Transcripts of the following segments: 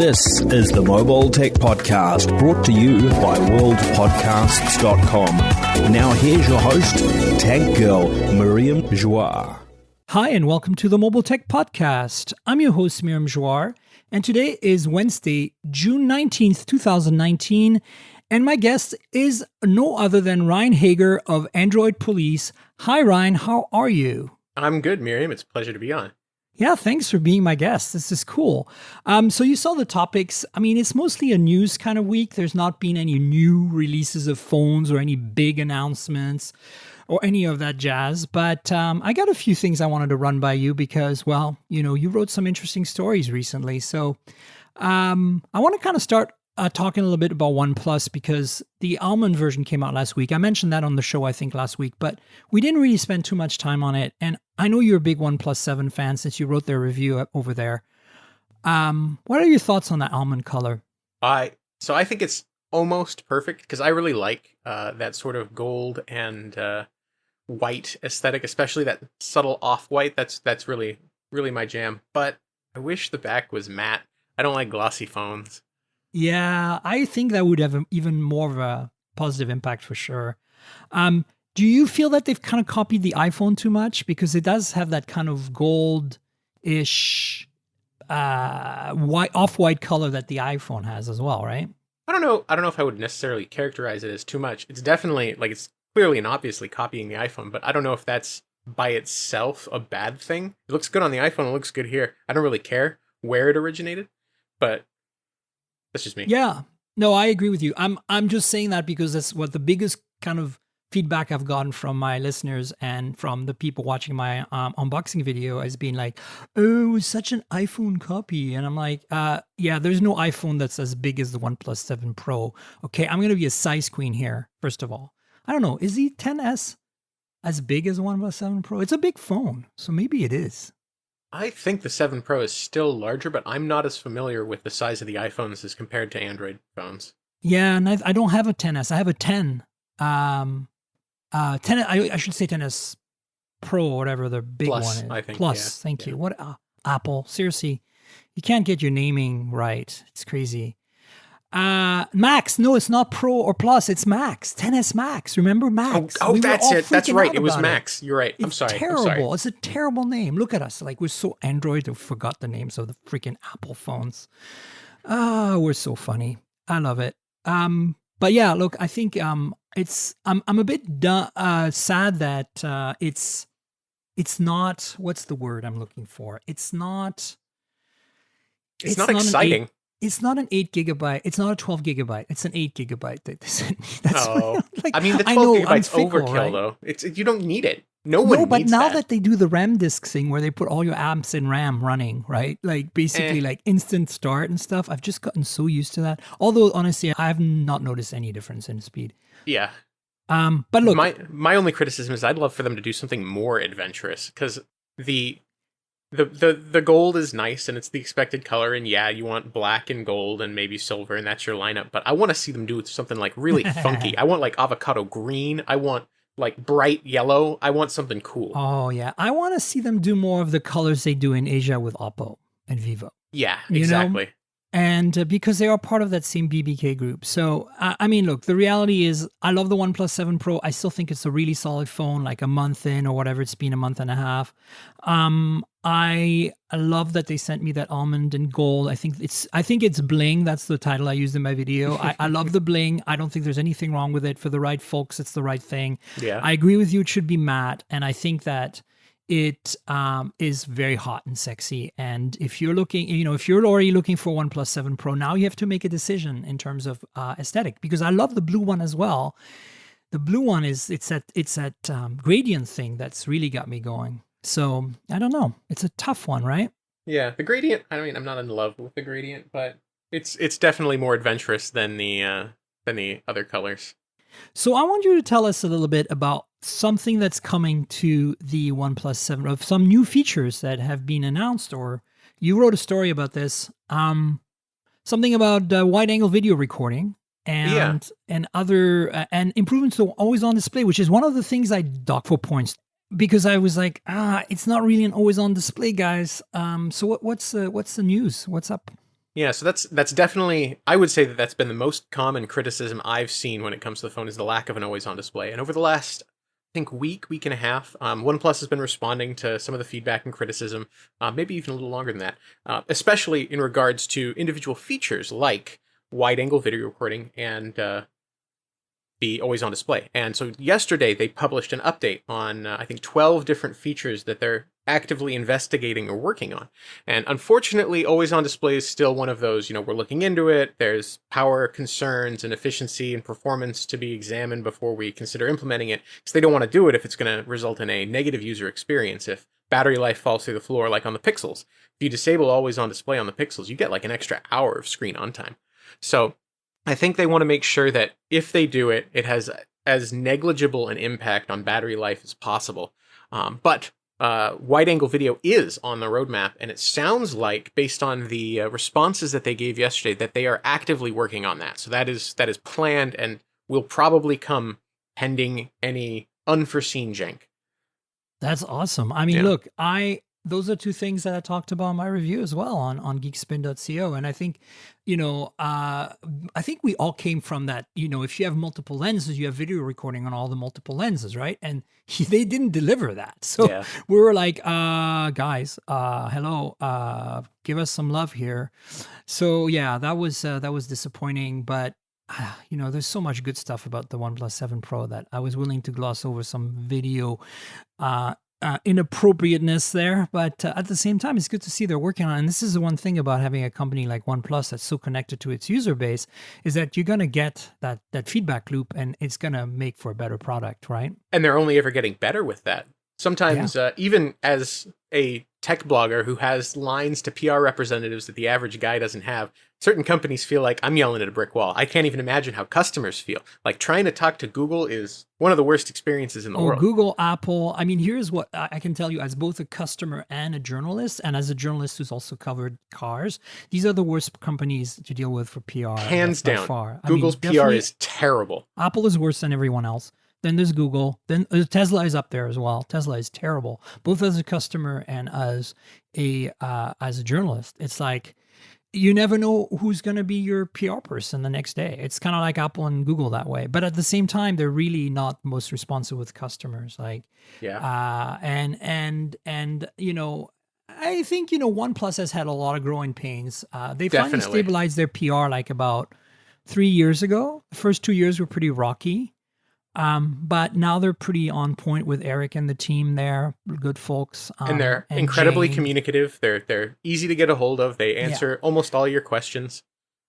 This is the Mobile Tech Podcast, brought to you by worldpodcasts.com. Now here's your host, Tech Girl, Miriam Joire. Hi, and welcome to the Mobile Tech Podcast. I'm your host, Miriam Joire, and today is Wednesday, June 19th, 2019, and my guest is no other than Ryne Hager of Android Police. Hi, Ryne. How are you? I'm good, Miriam. It's a pleasure to be on. Yeah, thanks for being my guest. This is cool. So you saw the topics. I mean, it's mostly a news kind of week. There's not been any new releases of phones or any big announcements or any of that jazz. But I got a few things I wanted to run by you because, well, you know, you wrote some interesting stories recently. So I want to kind of start talking a little bit about OnePlus because the Almond version came out last week. I mentioned that on the show, I think, last week, but we didn't really spend too much time on it. And I know you're a big OnePlus 7 fan since you wrote their review over there. What are your thoughts on that almond color? So I think it's almost perfect because I really like that sort of gold and white aesthetic, especially that subtle off-white. That's really, really my jam. But I wish the back was matte. I don't like glossy phones. Yeah, I think that would have even more of a positive impact for sure. Do you feel that they've kind of copied the iPhone too much? Because it does have that kind of gold-ish, off-white color that the iPhone has as well, right? I don't know if I would necessarily characterize it as too much. It's definitely, it's clearly and obviously copying the iPhone, but I don't know if that's by itself a bad thing. It looks good on the iPhone, it looks good here. I don't really care where it originated, but that's just me. Yeah. No, I agree with you. I'm just saying that because that's what the biggest kind of feedback I've gotten from my listeners and from the people watching my unboxing video has been like, oh, it's such an iPhone copy. And I'm like, yeah, there's no iPhone that's as big as the OnePlus 7 Pro. Okay, I'm going to be a size queen here, first of all. I don't know. Is the XS as big as the OnePlus 7 Pro? It's a big phone, so maybe it is. I think the 7 Pro is still larger, but I'm not as familiar with the size of the iPhones as compared to Android phones. Yeah, and I don't have a XS. I have a 10. 10. I should say XS Pro or whatever the big Plus, one is. I think. Plus, yeah, thank yeah. you. What Apple? Seriously, you can't get your naming right. It's crazy. Max? No, it's not Pro or Plus. It's Max. XS Max. Remember Max? Oh, that's it. That's right. It was about Max. You're right. I'm sorry. Terrible. It's a terrible name. Look at us. Like, we're so Android, we forgot the names of the freaking Apple phones. We're so funny. I love it. But yeah, look, I think I'm a bit sad that it's not, what's the word I'm looking for? It's not exciting. It's not an 8 gigabyte. It's not a 12 gigabyte. It's an 8 gigabyte that they sent me. That's I mean, the 12 gigabyte's overkill, right? Though. You don't need it. No one needs that. No, but now that they do the RAM disk thing where they put all your apps in RAM running, right? Like basically like instant start and stuff. I've just gotten so used to that. Although honestly, I have not noticed any difference in speed. Yeah. But look, my only criticism is I'd love for them to do something more adventurous because the gold is nice and it's the expected color, and yeah, you want black and gold and maybe silver, and that's your lineup. But I want to see them do something like really funky. I want like avocado green. I want like bright yellow. I want something cool. Oh yeah, I want to see them do more of the colors they do in Asia with Oppo and Vivo. Yeah, exactly. You know? And because they are part of that same BBK group. So, I mean, look, the reality is I love the OnePlus 7 Pro. I still think it's a really solid phone, like a month in or whatever. It's been a month and a half. I love that they sent me that almond and gold. I think it's bling. That's the title I used in my video. I love the bling. I don't think there's anything wrong with it. For the right folks, it's the right thing. Yeah. I agree with you. It should be matte. And I think that it is very hot and sexy. And if you're looking, if you're already looking for OnePlus 7 Pro, now you have to make a decision in terms of aesthetic, because I love the blue one as well. The blue one it's that gradient thing that's really got me going. So I don't know. It's a tough one, right? Yeah, the gradient. I mean, I'm not in love with the gradient, but it's definitely more adventurous than the other colors. So I want you to tell us a little bit about something that's coming to the OnePlus 7, of some new features that have been announced, or you wrote a story about this. Something about wide-angle video recording and other and improvements to always-on display, which is one of the things I docked for points because I was like, it's not really an always-on display, guys. So what's the news? What's up? Yeah, so that's definitely, I would say that that's been the most common criticism I've seen when it comes to the phone, is the lack of an always-on display. And over the last, I think, week and a half, OnePlus has been responding to some of the feedback and criticism, maybe even a little longer than that, especially in regards to individual features like wide-angle video recording and the always-on display. And so yesterday they published an update on, I think, 12 different features that they're actively investigating or working on. And unfortunately, always-on display is still one of those, we're looking into it. There's power concerns and efficiency and performance to be examined before we consider implementing it, because they don't want to do it if it's going to result in a negative user experience. If battery life falls through the floor, like on the Pixels, if you disable always-on display on the Pixels, you get like an extra hour of screen on time. So I think they want to make sure that if they do it, it has as negligible an impact on battery life as possible. But wide-angle video is on the roadmap, and it sounds like, based on the responses that they gave yesterday, that they are actively working on that. So that is planned and will probably come pending any unforeseen jank. That's awesome. I mean, look, those are two things that I talked about in my review as well on geekspin.co. And I think, I think we all came from that, if you have multiple lenses, you have video recording on all the multiple lenses, right? And they didn't deliver that. So we were like, guys, hello, give us some love here. So yeah, that was disappointing, but there's so much good stuff about the OnePlus 7 Pro that I was willing to gloss over some video inappropriateness there, but at the same time, it's good to see they're working on it. And this is the one thing about having a company like OnePlus that's so connected to its user base, is that you're going to get that feedback loop, and it's going to make for a better product, right? And they're only ever getting better with that. Sometimes, even as a tech blogger who has lines to PR representatives that the average guy doesn't have, certain companies feel like I'm yelling at a brick wall. I can't even imagine how customers feel. Like, trying to talk to Google is one of the worst experiences in the world. Google, Apple. I mean, here's what I can tell you as both a customer and a journalist, and as a journalist who's also covered cars, these are the worst companies to deal with for PR. Hands down. Far. Google's PR is terrible. Apple is worse than everyone else. Then there's Google. Then Tesla is up there as well. Tesla is terrible, both as a customer and as a journalist. It's like, you never know who's going to be your PR person the next day. It's kind of like Apple and Google that way. But at the same time, they're really not most responsive with customers. Like, and I think, OnePlus has had a lot of growing pains. They finally stabilized their PR like about 3 years ago. The first 2 years were pretty rocky. But now they're pretty on point with Eric and the team there. Good folks. And they're incredibly communicative. They're easy to get a hold of. They answer almost all your questions.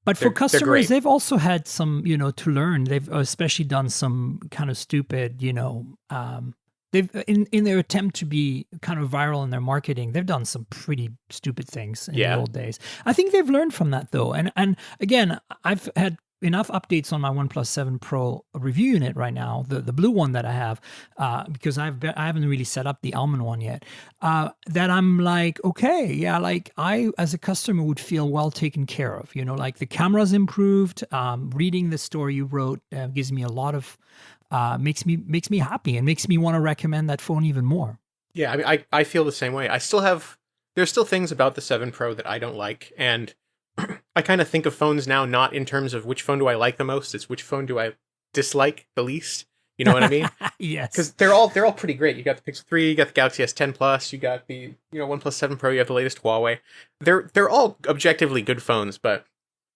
But for customers, they've also had some, to learn. They've especially done some kind of stupid, they've in their attempt to be kind of viral in their marketing, they've done some pretty stupid things in the old days. I think they've learned from that though. And again, I've had enough updates on my OnePlus 7 Pro review unit right now, the blue one that I have, because I haven't really set up the Almond one yet, that I'm like, okay, yeah, like I, as a customer, would feel well taken care of, like the camera's improved, reading the story you wrote gives me a lot of, makes me happy and makes me want to recommend that phone even more. Yeah, I mean, I feel the same way. There's still things about the 7 Pro that I don't like, and I kind of think of phones now not in terms of which phone do I like the most, it's which phone do I dislike the least. You know what I mean? Yes. Because they're all pretty great. You got the Pixel 3, you got the Galaxy S10 Plus, you got the OnePlus 7 Pro, you have the latest Huawei. They're all objectively good phones, but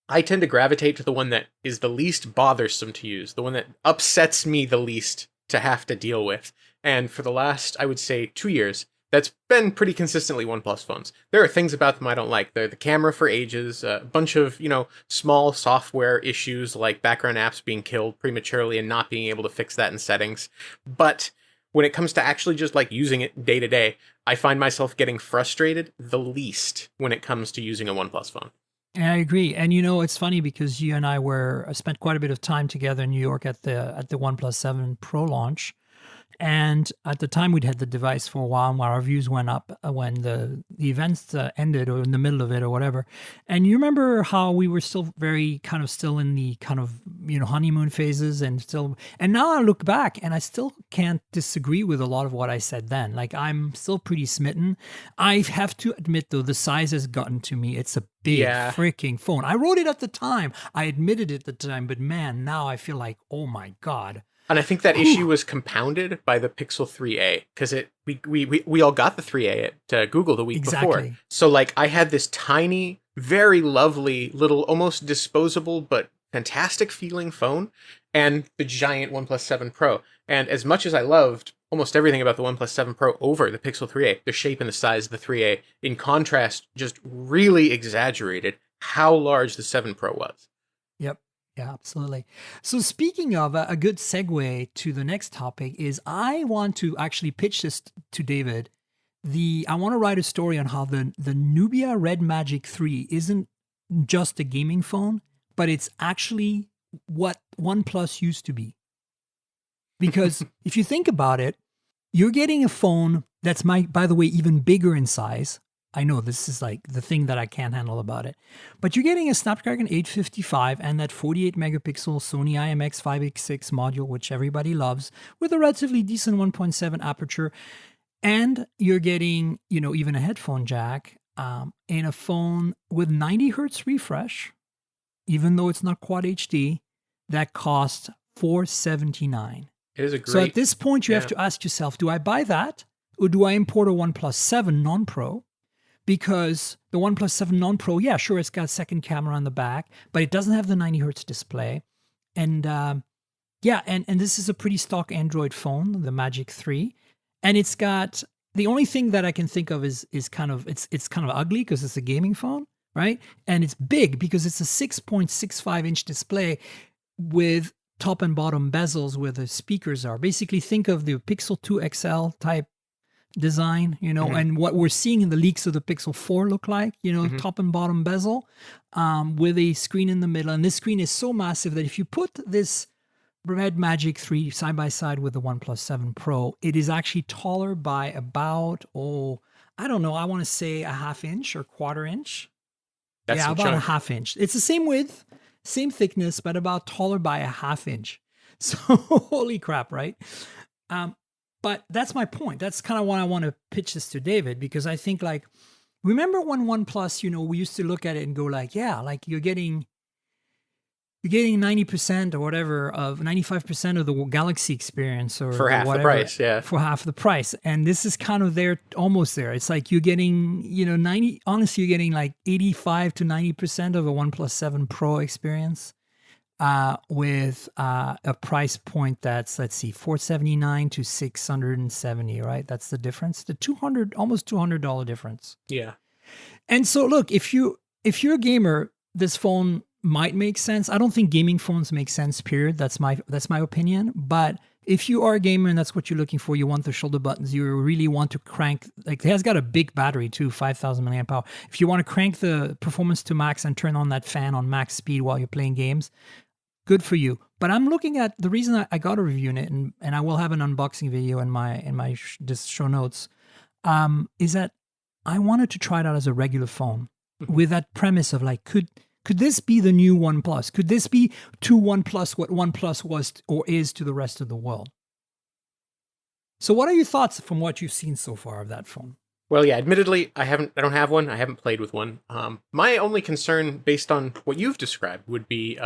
I tend to gravitate to the one that is the least bothersome to use, the one that upsets me the least to have to deal with. And for the last, I would say, 2 years, that's been pretty consistently OnePlus phones. There are things about them I don't like. The camera for ages, a bunch of, small software issues like background apps being killed prematurely and not being able to fix that in settings. But when it comes to actually just like using it day to day, I find myself getting frustrated the least when it comes to using a OnePlus phone. I agree. And it's funny because you and I spent quite a bit of time together in New York at the OnePlus 7 Pro launch. And at the time, we'd had the device for a while, and our views went up when the events ended, or in the middle of it, or whatever. And you remember how we were still very kind of still in the kind of honeymoon phases, and now I look back and I still can't disagree with a lot of what I said then. Like, I'm still pretty smitten. I have to admit, though, the size has gotten to me. It's a big freaking phone. I wrote it at the time. I admitted it at the time, but man, now I feel like, oh my God. And I think that issue was compounded by the Pixel 3a, because we all got the 3a at Google the week before. So like, I had this tiny, very lovely little, almost disposable but fantastic feeling phone, and the giant OnePlus 7 Pro. And as much as I loved almost everything about the OnePlus 7 Pro over the Pixel 3a, the shape and the size of the 3a, in contrast, just really exaggerated how large the 7 Pro was. Yep. Yeah, absolutely. So speaking of a good segue to the next topic is I want to actually pitch this to David. I want to write a story on how the Nubia Red Magic 3 isn't just a gaming phone, but it's actually what OnePlus used to be. Because if you think about it, you're getting a phone that's, by the way, even bigger in size. I know this is like the thing that I can't handle about it. But you're getting a Snapdragon 855 and that 48 megapixel Sony IMX586 module, which everybody loves, with a relatively decent 1.7 aperture. And you're getting, even a headphone jack in a phone with 90 hertz refresh, even though it's not Quad HD, that costs $479. It is a great... So at this point, you have to ask yourself, do I buy that? Or do I import a OnePlus 7 non-Pro? Because the OnePlus 7 non-Pro, yeah, sure, it's got a second camera on the back, but it doesn't have the 90 hertz display. And and this is a pretty stock Android phone, the Magic 3. And it's got, the only thing that I can think of is kind of, it's kind of ugly because it's a gaming phone, right? And it's big because it's a 6.65 inch display with top and bottom bezels where the speakers are. Basically, think of the Pixel 2 XL type design, and what we're seeing in the leaks of the Pixel 4 look like, top and bottom bezel with a screen in the middle. And this screen is so massive that if you put this Red Magic 3 side by side with the OnePlus 7 Pro, it is actually taller by about, I don't know, I want to say a half inch or quarter inch. That's about a half inch. It's the same width, same thickness, but about taller by a half inch. So holy crap, right? But that's my point. That's kind of why I want to pitch this to David, because I think, like, remember when OnePlus, we used to look at it and go like, yeah, like you're getting 90% or whatever of 95% of the Galaxy experience, or for half whatever, the price, yeah. For half the price. And this is kind of there, almost there. It's like you're getting, 90, honestly, you're getting like 85 to 90% of a OnePlus 7 Pro experience. With a price point that's, let's see, $479 to $670, right? That's the difference. The almost $200 difference. Yeah. And so, look, if you're a gamer, this phone might make sense. I don't think gaming phones make sense, period. That's my opinion. But if you are a gamer and that's what you're looking for, you want the shoulder buttons, you really want to crank, like, it has got a big battery too, 5,000 milliamp hour. If you want to crank the performance to max and turn on that fan on max speed while you're playing games, good for you. But I'm looking at the reason I got a review in it, and I will have an unboxing video in my show notes, is that I wanted to try it out as a regular phone with that premise of like, could this be the new OnePlus? Could this be to OnePlus what OnePlus was or is to the rest of the world? So what are your thoughts from what you've seen so far of that phone? Well, yeah, admittedly, I don't have one. I haven't played with one. My only concern, based on what you've described, would be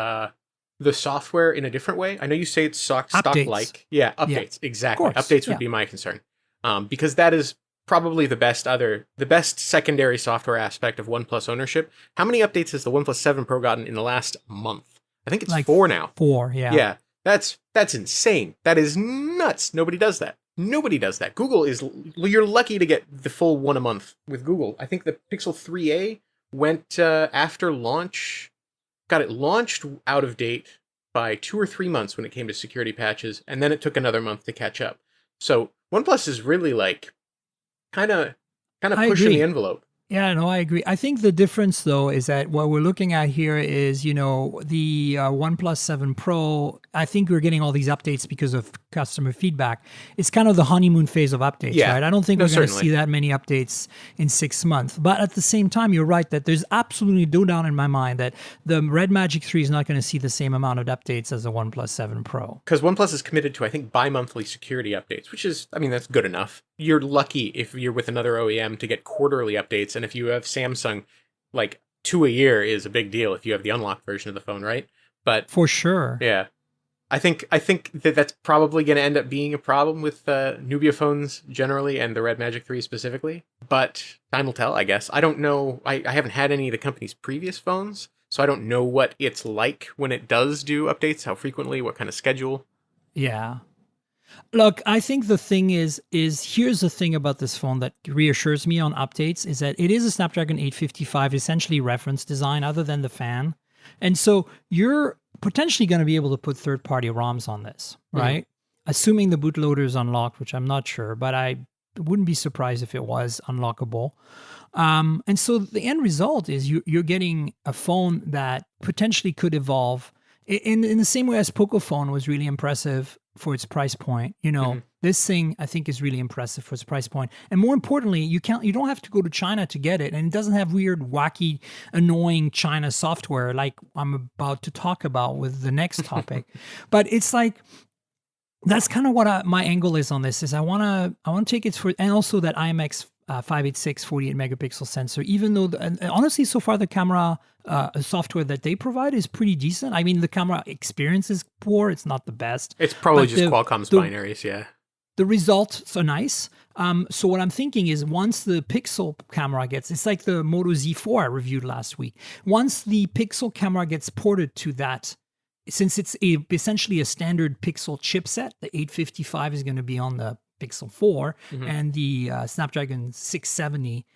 the software in a different way. I know you say it's stock-like. Yeah, updates. Yeah, exactly. Updates would be my concern. Because that is probably the best secondary software aspect of OnePlus ownership. How many updates has the OnePlus 7 Pro gotten in the last month? I think it's like 4 now. 4, yeah. Yeah, that's insane. That is nuts. Nobody does that. Google you're lucky to get the full one a month with Google. I think the Pixel 3a went after launch, got it launched out of date by 2 or 3 months when it came to security patches, and then it took another month to catch up. So OnePlus is really like kind of pushing the envelope. Yeah, no, I agree. I think the difference, though, is that what we're looking at here is, the OnePlus 7 Pro. I think we're getting all these updates because of customer feedback. It's kind of the honeymoon phase of updates, Yeah. right? I don't think No, we're going to certainly. see that many updates in 6 months. But at the same time, you're right that there's absolutely no doubt in my mind that the Red Magic 3 is not going to see the same amount of updates as the OnePlus 7 Pro. Because OnePlus is committed to, I think, bi-monthly security updates, which is, I mean, that's good enough. You're lucky if you're with another OEM to get quarterly updates, and if you have Samsung, like 2 a year is a big deal if you have the unlocked version of the phone, right? But For sure. yeah, I think that that's probably going to end up being a problem with Nubia phones generally and the Red Magic 3 specifically. But time will tell, I guess. I don't know. I haven't had any of the company's previous phones, so I don't know what it's like when it does do updates, how frequently, what kind of schedule. Yeah. Look, I think the thing is here's the thing about this phone that reassures me on updates is that it is a Snapdragon 855, essentially reference design other than the fan. And so you're potentially going to be able to put third-party ROMs on this, right? Assuming the bootloader is unlocked, which I'm not sure, but I wouldn't be surprised if it was unlockable. And so the end result is you're getting a phone that potentially could evolve in the same way as Pocophone was really impressive for its price point. This thing I think is really impressive for its price point. And more importantly, you don't have to go to China to get it. And it doesn't have weird, wacky, annoying China software like I'm about to talk about with the next topic. But it's like, that's kind of what my angle is on this is I want to take it for, and also that IMX 586 48 megapixel sensor, even though and honestly so far the camera software that they provide is pretty decent. I mean, the camera experience is poor, it's not the best. It's probably just Qualcomm's binaries, yeah. The results are nice. So what I'm thinking is once the Pixel camera it's like the Moto Z4 I reviewed last week. Once the Pixel camera gets ported to that, since it's essentially a standard Pixel chipset, the 855 is going to be on the Pixel 4 and the Snapdragon 670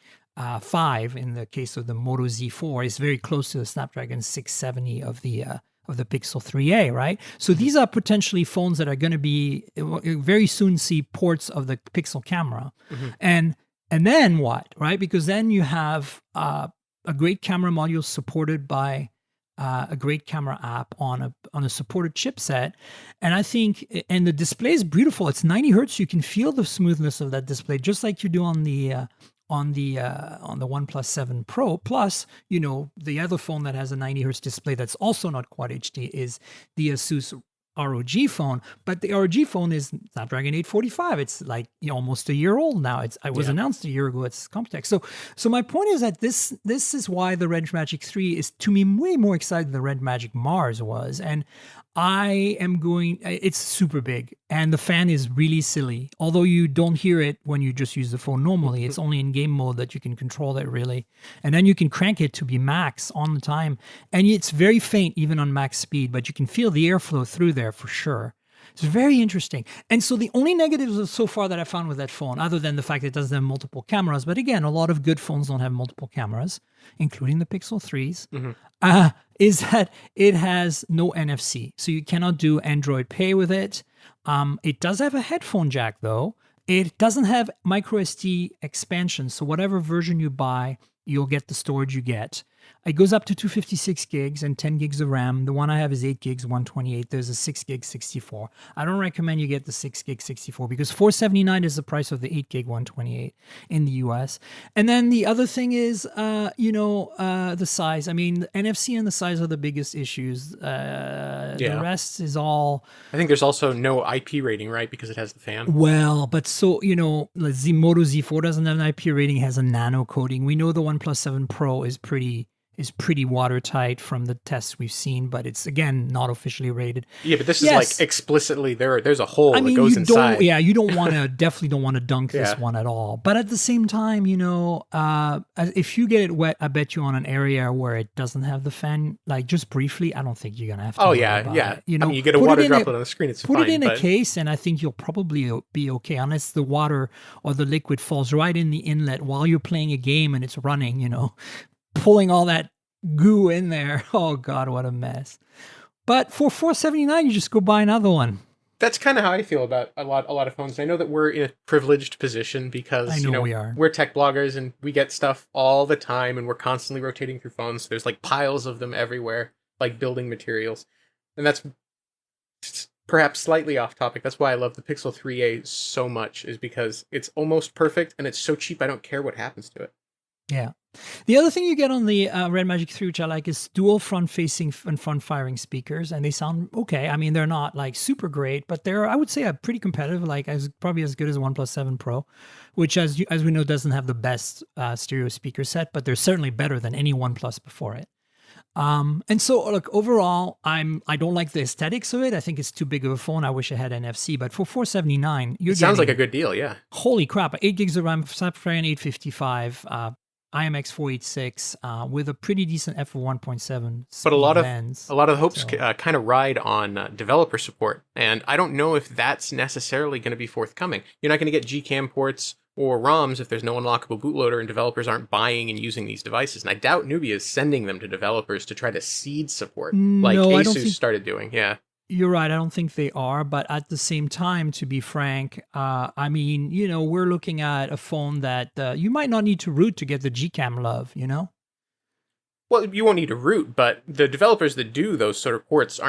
5 in the case of the Moto Z4 is very close to the Snapdragon 670 of the Pixel 3a, right? So these are potentially phones that are going to be very soon see ports of the Pixel camera. And then what, right? Because then you have a great camera module supported by a great camera app on a supported chipset. And I think, and the display is beautiful. It's 90 hertz. You can feel the smoothness of that display, just like you do on the OnePlus 7 Pro. Plus, the other phone that has a 90 hertz display that's also not Quad HD is the Asus ROG phone, but the ROG phone is Snapdragon 845. It's like almost a year old now. It was announced a year ago at Computex. So my point is that this is why the Red Magic 3 is to me way more exciting than the Red Magic Mars was. And it's super big and the fan is really silly. Although you don't hear it when you just use the phone normally. It's only in game mode that you can control that really. And then you can crank it to be max on the time. And it's very faint even on max speed, but you can feel the airflow through there for sure. It's very interesting. And so the only negatives so far that I found with that phone, other than the fact it doesn't have multiple cameras, but again, a lot of good phones don't have multiple cameras, including the Pixel 3s, is that it has no NFC. So you cannot do Android Pay with it. It does have a headphone jack, though. It doesn't have microSD expansion. So whatever version you buy, you'll get the storage you get. It goes up to 256 gigs and 10 gigs of RAM. The one I have is 8 gigs, 128. There's a 6 gig 64. I don't recommend you get the 6 gig 64 because $479 is the price of the 8 gig 128 in the US. And then the other thing is, the size. I mean, the NFC and the size are the biggest issues. The rest is all... I think there's also no IP rating, right? Because it has the fan. Well, but so, the Moto Z4 doesn't have an IP rating, has a nano coating. We know the OnePlus 7 Pro is pretty watertight from the tests we've seen, but it's again not officially rated. Yeah, but this is like explicitly there's a hole that goes inside. You definitely don't want to dunk this one at all. But at the same time, if you get it wet, I bet you on an area where it doesn't have the fan, like just briefly, I don't think you're gonna have to. It. You get a water droplet on the screen, it's fine. Put it in a case, and I think you'll probably be okay, unless the water or the liquid falls right in the inlet while you're playing a game and it's running. Pulling all that goo in there. Oh God, what a mess. But for $479, you just go buy another one. That's kind of how I feel about a lot of phones. I know that we're in a privileged position because I know we are. we're tech bloggers and we get stuff all the time and we're constantly rotating through phones. There's like piles of them everywhere, like building materials. And that's perhaps slightly off topic. That's why I love the Pixel 3a so much, is because it's almost perfect and it's so cheap I don't care what happens to it. Yeah. The other thing you get on the Red Magic 3, which I like, is dual front-facing and front-firing speakers, and they sound okay. I mean, they're not like super great, but they're, I would say, a pretty competitive, like probably as good as OnePlus 7 Pro, which, as we know, doesn't have the best stereo speaker set, but they're certainly better than any OnePlus before it. And so, look, overall, I don't like the aesthetics of it. I think it's too big of a phone. I wish it had NFC, but for $479, it sounds like a good deal, yeah. Holy crap! 8 gigs of RAM, Snapdragon 855. IMX 486 with a pretty decent f1.7. But a lot of hopes kind of ride on developer support, and I don't know if that's necessarily going to be forthcoming. You're not going to get Gcam ports or ROMs if there's no unlockable bootloader and developers aren't buying and using these devices. And I doubt Nubia is sending them to developers to try to seed support like Asus started doing. Yeah. You're right. I don't think they are. But at the same time, to be frank, I mean, we're looking at a phone that you might not need to root to get the Gcam love, Well, you won't need to root, but the developers that do those sort of ports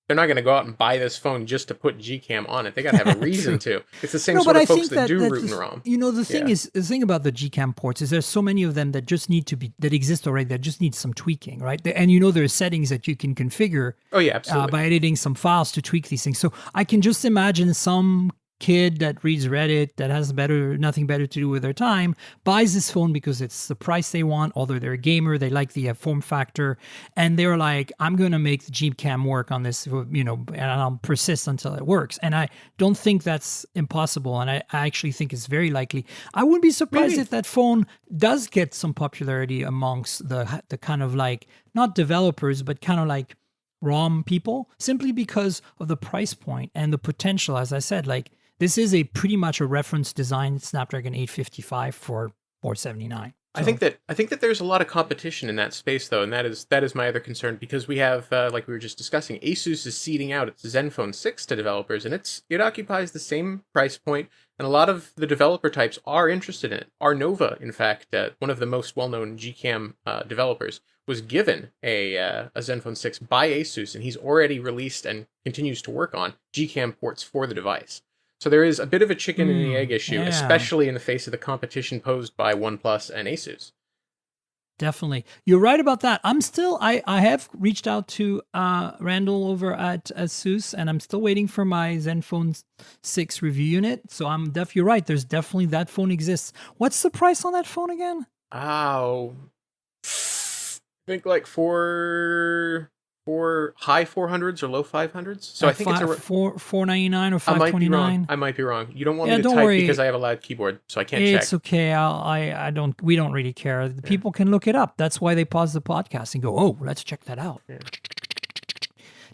they're not going to go out and buy this phone just to put Gcam on it. They got to have a reason to. It's the same sort of folks that do root and ROM. The thing about the Gcam ports is there's so many of them that just need to be, that exist already, that just need some tweaking, right? And there's settings that you can configure. Oh yeah, absolutely. By editing some files to tweak these things. So I can just imagine some kid that reads Reddit that has nothing better to do with their time buys this phone because it's the price they want, although they're a gamer, they like the form factor, and they're like, I'm going to make the Gcam work on this, and I'll persist until it works. And I don't think that's impossible, and I actually think it's very likely. I wouldn't be surprised if that phone does get some popularity amongst the kind of like, not developers, but kind of like ROM people, simply because of the price point and the potential. As I said, like, this is pretty much a reference design Snapdragon 855 for $479. So. I think that there's a lot of competition in that space, though, and that is my other concern, because we have, like we were just discussing, Asus is seeding out its Zenfone 6 to developers, and it occupies the same price point, and a lot of the developer types are interested in it. Arnova, in fact, one of the most well-known Gcam developers, was given a Zenfone 6 by Asus, and he's already released and continues to work on Gcam ports for the device. So there is a bit of a chicken and the egg issue, especially in the face of the competition posed by OnePlus and Asus. Definitely. You're right about that. I have reached out to Randall over at Asus, and I'm still waiting for my Zenfone 6 review unit. So you're right. There's definitely, that phone exists. What's the price on that phone again? Oh, I think like for high 400s or low 500s. So I think it's $499 or $529. I might be wrong. You don't want me to type because I have a loud keyboard, so I can't check. It's okay. We don't really care. The people can look it up. That's why they pause the podcast and go, oh, let's check that out. Yeah.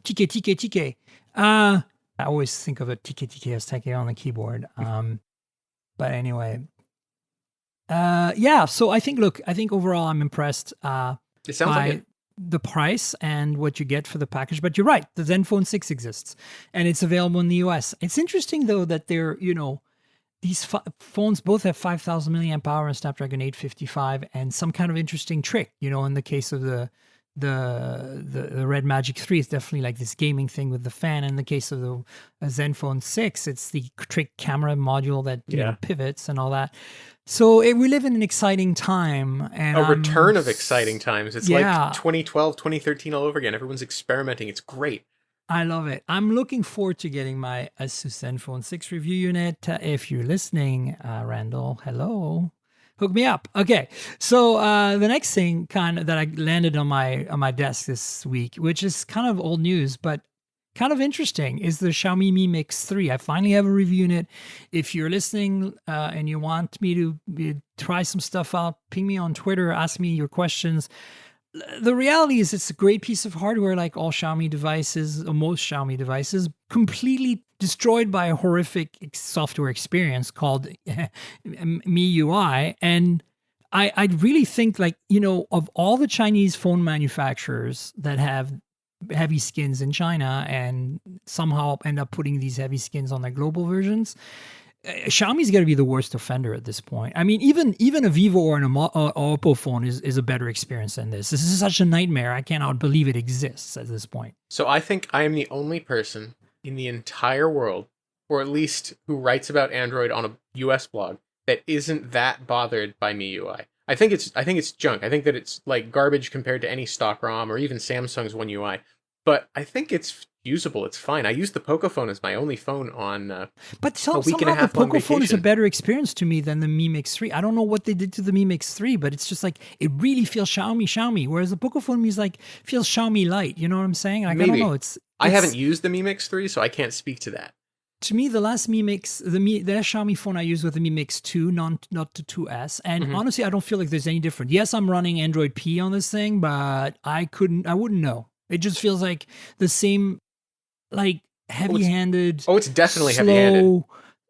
TK. I always think of a TK as taking on the keyboard. But anyway. So I think overall I'm impressed it sounds like it. The price and what you get for the package. But you're right, the Zenfone 6 exists and it's available in the US. It's interesting though that they're, these phones both have 5,000 milliamp hour and Snapdragon 855 and some kind of interesting trick, in the case of the Red Magic 3, it's definitely like this gaming thing with the fan. In the case of the Zenfone 6, it's the trick camera module that pivots and all that. So we live in an exciting time. And a return of exciting times. It's like 2012, 2013 all over again. Everyone's experimenting. It's great. I love it. I'm looking forward to getting my Asus Zenfone 6 review unit. If you're listening, Randall, hello. Hook me up. Okay. So the next thing that I landed on my desk this week, which is kind of old news, but kind of interesting, is the Xiaomi Mi Mix 3. I finally have a review unit. If you're listening and you want me to try some stuff out, ping me on Twitter, ask me your questions. The reality is it's a great piece of hardware, like all Xiaomi devices, or most Xiaomi devices, completely destroyed by a horrific software experience called MIUI. And I really think, of all the Chinese phone manufacturers that have heavy skins in China and somehow end up putting these heavy skins on their global versions. Xiaomi's got to be the worst offender at this point. I mean, even a Vivo or an Oppo phone is a better experience than this. This is such a nightmare. I cannot believe it exists at this point. So I think I am the only person in the entire world, or at least who writes about Android on a US blog, that isn't that bothered by MIUI. I think it's junk. I think that it's like garbage compared to any stock ROM or even Samsung's One UI. But I think it's usable. It's fine. I use the Pocophone as my only phone on but a week and a half the long Pocophone vacation. is a better experience to me than the Mi Mix 3. I don't know what they did to the Mi Mix 3, but it's just like it really feels Xiaomi. Whereas the Pocophone is like feels Xiaomi light. You know what I'm saying? Like, Maybe. I don't know. I haven't used the Mi Mix 3, so I can't speak to that. To me, the last Mi Mix, the last Xiaomi phone I used was the Mi Mix 2, not the 2S. And honestly, I don't feel like there's any different. Yes, I'm running Android P on this thing, but I wouldn't know. It just feels like the same, like heavy-handed. It's definitely slow, heavy-handed.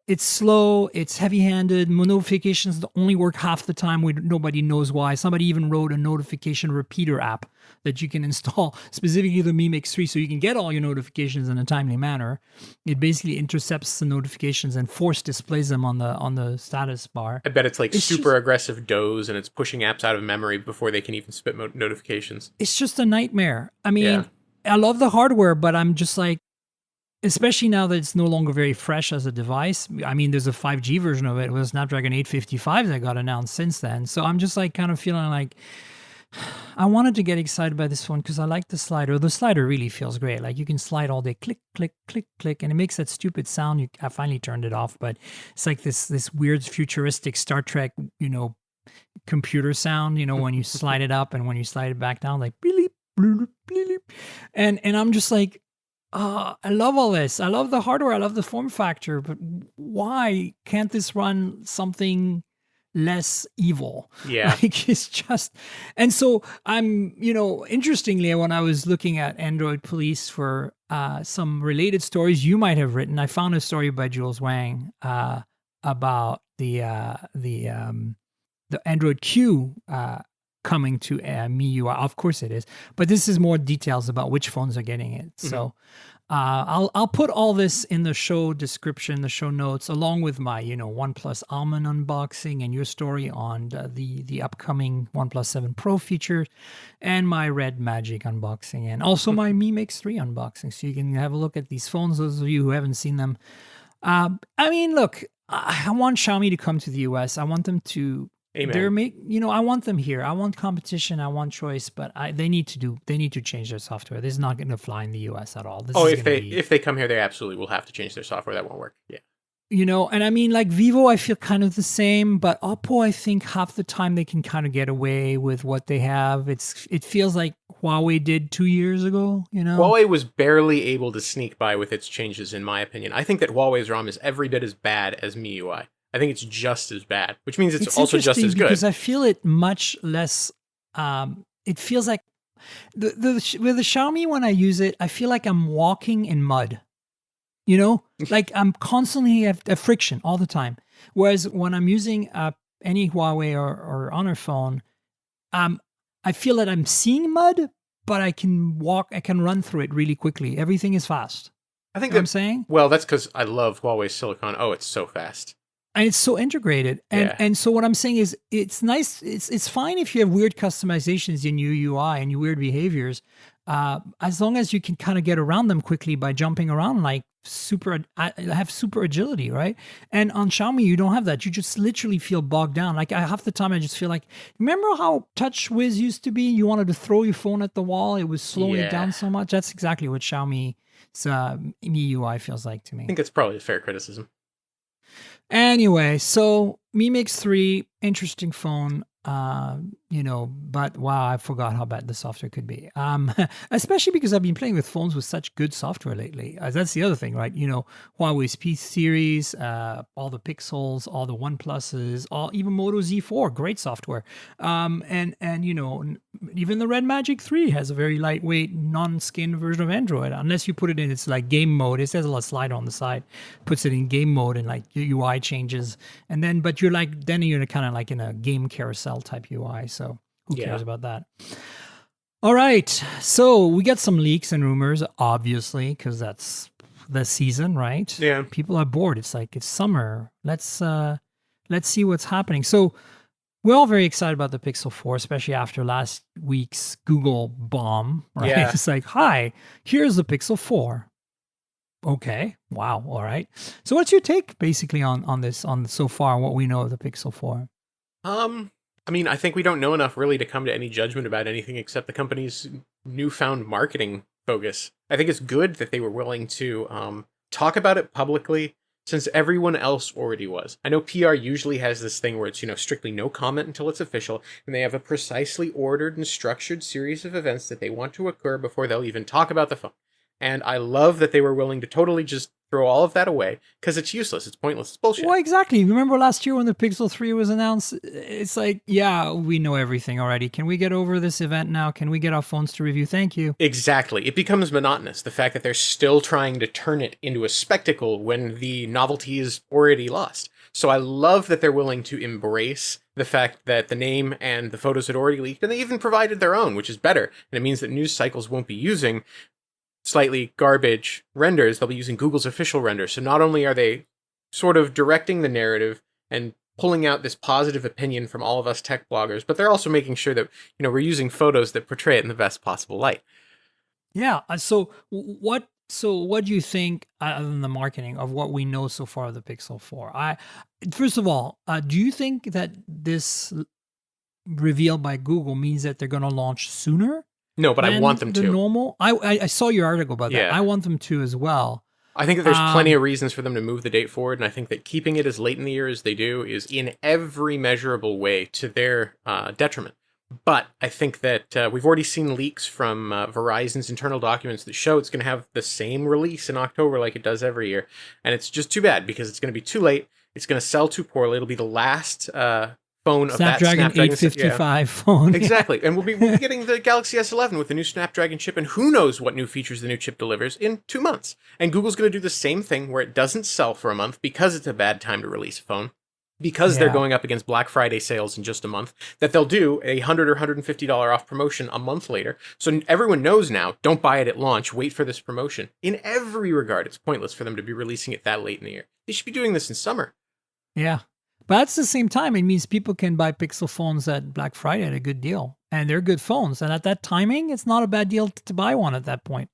It's slow. It's heavy-handed. Notifications only work half the time. Nobody knows why. Somebody even wrote a notification repeater app that you can install specifically the Mi Mix 3 so you can get all your notifications in a timely manner. It basically intercepts the notifications and force displays them on the status bar. I bet it's super aggressive doze and it's pushing apps out of memory before they can even spit notifications. It's just a nightmare. I mean, Yeah. I love the hardware, but I'm just like, especially now that it's no longer very fresh as a device. I mean, there's a 5G version of it. It was Snapdragon 855 that got announced since then. So I'm just like kind of feeling like I wanted to get excited by this phone because I like the slider. The slider really feels great. Like you can slide all day, click, click, click, click, and it makes that stupid sound. I finally turned it off, but it's like this weird futuristic Star Trek, computer sound, when you slide it up and when you slide it back down, like bleep, bleep, bleep. And I'm just like, I love all this. I love the hardware. I love the form factor. But why can't this run something less evil? Yeah. Like it's just. And so I'm, interestingly, when I was looking at Android Police for some related stories you might have written, I found a story by Jules Wang about the Android Q coming to MIUI. Of course it is, but this is more details about which phones are getting it. So I'll put all this in the show description, the show notes, along with my OnePlus Almond unboxing and your story on the upcoming OnePlus 7 Pro features and my Red Magic unboxing and also my Mi Mix 3 unboxing, so you can have a look at these phones, those of you who haven't seen them. I mean, look, I want Xiaomi to come to the US. I want them to. Amen. I want them here. I want competition. I want choice, but they need to change their software. This is not going to fly in the US at all. If they come here, they absolutely will have to change their software. That won't work. Yeah. And I mean, like Vivo, I feel kind of the same, but Oppo, I think half the time they can kind of get away with what they have. It feels like Huawei did 2 years ago, Huawei was barely able to sneak by with its changes, in my opinion. I think that Huawei's ROM is every bit as bad as MIUI. I think it's just as bad, which means it's also just as good. Because I feel it much less. It feels like with the Xiaomi, when I use it, I feel like I'm walking in mud. Like I'm constantly at friction all the time. Whereas when I'm using any Huawei or Honor phone, I feel that I'm seeing mud, but I can run through it really quickly. Everything is fast. I think what I'm saying. Well, that's because I love Huawei Silicon. Oh, it's so fast. And it's so integrated. And so what I'm saying is it's nice. It's fine if you have weird customizations in your UI and your weird behaviors, as long as you can kind of get around them quickly by jumping around like have super agility, right? And on Xiaomi, you don't have that. You just literally feel bogged down. Like half the time I just feel like, remember how TouchWiz used to be? You wanted to throw your phone at the wall. It was slowing it down so much. That's exactly what Xiaomi's MIUI feels like to me. I think it's probably a fair criticism. Anyway, so Mi Mix 3, interesting phone. But wow, I forgot how bad the software could be. Especially because I've been playing with phones with such good software lately. That's the other thing, right? Huawei's P series, all the Pixels, all the OnePluses, even Moto Z4, great software. And even the Red Magic 3 has a very lightweight, non-skinned version of Android. Unless you put it in its like game mode, it says a little slider on the side, puts it in game mode and like your UI changes. And then, but you're kind of like in a game carousel type UI. So who cares about that? All right. So we get some leaks and rumors, obviously, because that's the season, right? Yeah. People are bored. It's like it's summer. Let's see what's happening. So we're all very excited about the Pixel 4, especially after last week's Google bomb, right? Yeah. It's like, hi, here's the Pixel 4. Okay. Wow. All right. So what's your take basically on this, on so far what we know of the Pixel 4? I mean, I think we don't know enough really to come to any judgment about anything except the company's newfound marketing focus. I think it's good that they were willing to talk about it publicly, since everyone else already was. I know PR usually has this thing where it's, strictly no comment until it's official, and they have a precisely ordered and structured series of events that they want to occur before they'll even talk about the phone. And I love that they were willing to totally just throw all of that away, because it's useless, it's pointless, it's bullshit. Well, exactly. Remember last year when the Pixel 3 was announced? It's like, yeah, we know everything already. Can we get over this event now? Can we get our phones to review? Thank you. Exactly. It becomes monotonous, the fact that they're still trying to turn it into a spectacle when the novelty is already lost. So I love that they're willing to embrace the fact that the name and the photos had already leaked, and they even provided their own, which is better. And it means that news cycles won't be using slightly garbage renders, they'll be using Google's official render. So not only are they sort of directing the narrative and pulling out this positive opinion from all of us tech bloggers, but they're also making sure that, we're using photos that portray it in the best possible light. Yeah. So what do you think, other than the marketing, of what we know so far of the Pixel 4? First of all, do you think that this reveal by Google means that they're going to launch sooner? No, but I want them to. Normal. I saw your article about that. Yeah. I want them to as well. I think that there's plenty of reasons for them to move the date forward, and I think that keeping it as late in the year as they do is in every measurable way to their detriment. But I think that we've already seen leaks from Verizon's internal documents that show it's going to have the same release in October like it does every year. And it's just too bad, because it's going to be too late. It's going to sell too poorly. It'll be the last phone of that Snapdragon 855 phone. Exactly. And we'll be getting the Galaxy S11 with the new Snapdragon chip, and who knows what new features the new chip delivers in 2 months. And Google's going to do the same thing where it doesn't sell for a month because it's a bad time to release a phone, because they're going up against Black Friday sales in just a month, that they'll do a $100 or $150 off promotion a month later. So everyone knows now, don't buy it at launch, wait for this promotion. In every regard, it's pointless for them to be releasing it that late in the year. They should be doing this in summer. Yeah. But at the same time, it means people can buy Pixel phones at Black Friday at a good deal. And they're good phones. And at that timing, it's not a bad deal to buy one at that point.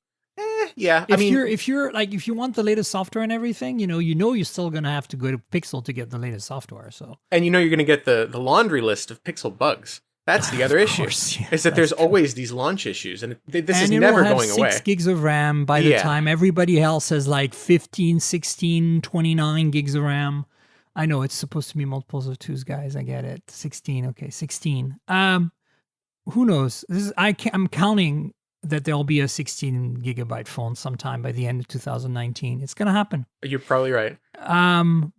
Yeah. If you want the latest software and everything, you're still going to have to go to Pixel to get the latest software. So, and you're going to get the laundry list of Pixel bugs. That's the other issue, is that there's always these launch issues, and this is never going away. 6 gigs of RAM by the time everybody else has like 15, 16, 29 gigs of RAM. I know it's supposed to be multiples of 2s, guys. I get it. 16. Okay, 16. Who knows? I'm counting that there'll be a 16 gigabyte phone sometime by the end of 2019. It's going to happen. You're probably right.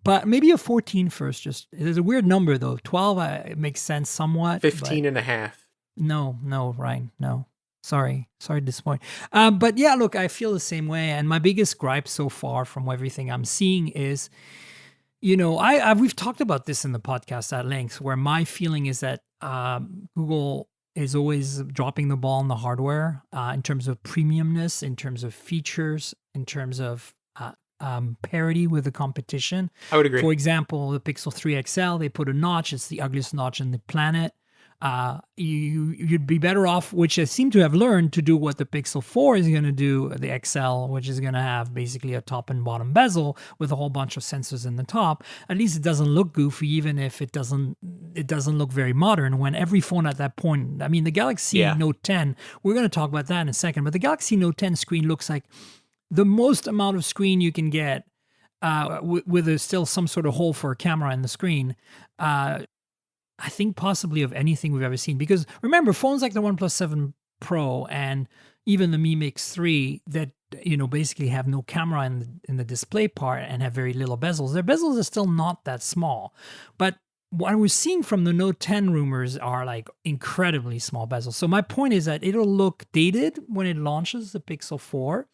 But maybe a 14 first. It's a weird number though. 12 it makes sense somewhat. 15 and a half. No, Ryne, no. Sorry to disappoint. But yeah, look, I feel the same way. And my biggest gripe so far from everything I'm seeing is, we've talked about this in the podcast at length, where my feeling is that Google is always dropping the ball on the hardware in terms of premiumness, in terms of features, in terms of parity with the competition. I would agree. For example, the Pixel 3 XL, they put a notch. It's the ugliest notch on the planet. You'd be better off, which I seem to have learned, to do what the Pixel 4 is going to do, the XL, which is going to have basically a top and bottom bezel with a whole bunch of sensors in the top. At least it doesn't look goofy, even if it doesn't look very modern, when every phone at that point, I mean, the Galaxy Note 10, we're going to talk about that in a second, but the Galaxy Note 10 screen looks like the most amount of screen you can get with still some sort of hole for a camera in the screen. I think possibly of anything we've ever seen. Because remember, phones like the OnePlus 7 Pro and even the Mi Mix 3 that, basically have no camera in the display part and have very little bezels. Their bezels are still not that small. But what we're seeing from the Note 10 rumors are like incredibly small bezels. So my point is that it'll look dated when it launches, the Pixel 4.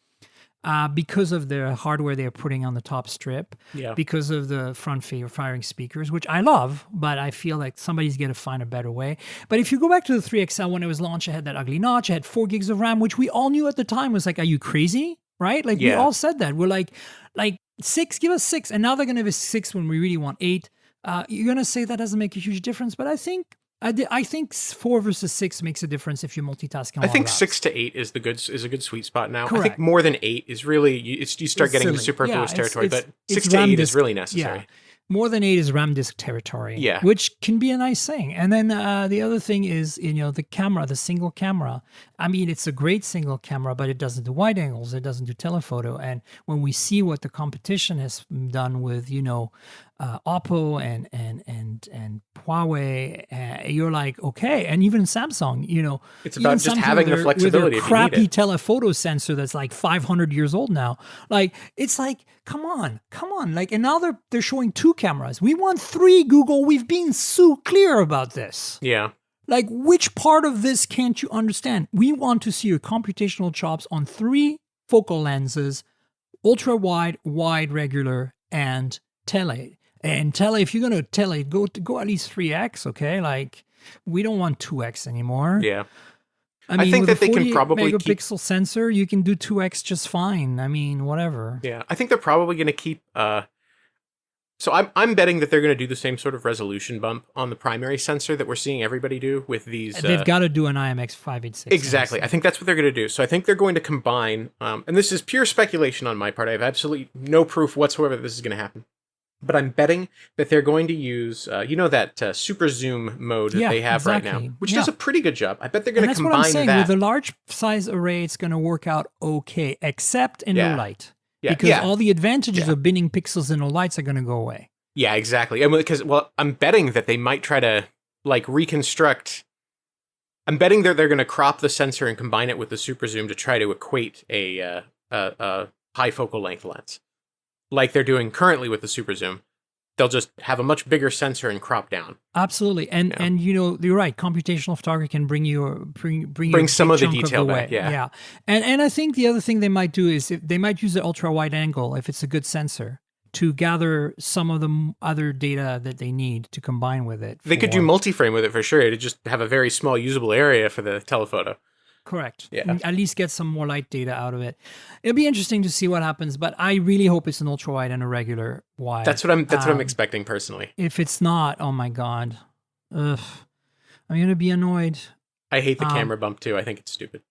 because of the hardware they're putting on the top strip, Yeah. because of the front-firing speakers, which I love, but I feel like somebody's going to find a better way. But if you go back to the 3XL when it was launched, it had that ugly notch, it had 4 gigs of RAM, which we all knew at the time was like, are you crazy? Right? Like we all said that. We're like 6, give us 6. And now they're going to have a 6 when we really want 8. You're going to say that doesn't make a huge difference, but I think 4 versus 6 makes a difference if you're multitasking. I think 6 to 8 is a good sweet spot now. Correct. I think more than 8 is really you start getting into superfluous territory, but 6 to 8 is really necessary. Yeah. More than 8 is RAM disk territory, yeah, which can be a nice thing. And then the other thing is, the camera, the single camera. I mean, it's a great single camera, but it doesn't do wide angles. It doesn't do telephoto. And when we see what the competition has done with, Oppo and Huawei, you're like, okay. And even Samsung, it's about just having the flexibility. With a crappy telephoto sensor that's like 500 years old now. Like, it's like, come on. Like, and now they're showing 2 cameras. We want 3, Google. We've been so clear about this. Yeah. Like, which part of this can't you understand? We want to see your computational chops on 3 focal lenses, ultra wide, wide, regular, and tele. And tele, if you're going to tele, go at least 3x, okay? Like, we don't want 2x anymore. Yeah. I mean, think with that they a can probably megapixel sensor, you can do 2x just fine. I mean, whatever. Yeah, I think they're probably going to keep. So I'm betting that they're going to do the same sort of resolution bump on the primary sensor that we're seeing everybody do with these. They've got to do an IMX586. Exactly. I think that's what they're going to do. So I think they're going to combine, and this is pure speculation on my part. I have absolutely no proof whatsoever that this is going to happen. But I'm betting that they're going to use, that super zoom mode that they have right now, which does a pretty good job. I bet they're going to combine that. That's what I'm saying. With a large size array, it's going to work out okay, except in low light. Yeah. Because all the advantages of binning pixels in low lights are going to go away. Yeah, exactly. And because, I'm betting that they might try to reconstruct. I'm betting that they're going to crop the sensor and combine it with the super zoom to try to equate a high focal length lens, like they're doing currently with the super zoom. They'll just have a much bigger sensor and crop down. Absolutely, and you're right. Computational photography can bring some of the detail back. Yeah. And I think the other thing they might do is they might use the ultra wide angle if it's a good sensor to gather some of the other data that they need to combine with it. They could do multi-frame with it for sure to just have a very small usable area for the telephoto. Correct. Yeah. And at least get some more light data out of it. It'll be interesting to see what happens, but I really hope it's an ultra wide and a regular wide. That's what I'm expecting personally. If it's not, oh my god, I'm gonna be annoyed. I hate the camera bump too. I think it's stupid.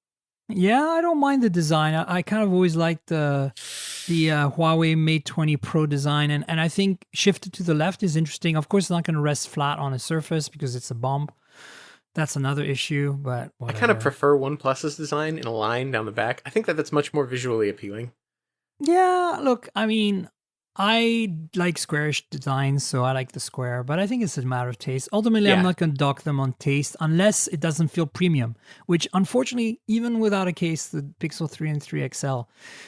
Yeah, I don't mind the design. I kind of always liked the Huawei Mate 20 Pro design, and I think shifted to the left is interesting. Of course, it's not going to rest flat on a surface because it's a bump. That's another issue, but whatever. I kind of prefer OnePlus's design in a line down the back. I think that's much more visually appealing. Yeah, look, I mean, I like squarish designs, so I like the square, but I think it's a matter of taste. Ultimately, I'm not going to dock them on taste unless it doesn't feel premium, which unfortunately, even without a case, the Pixel 3 and 3 XL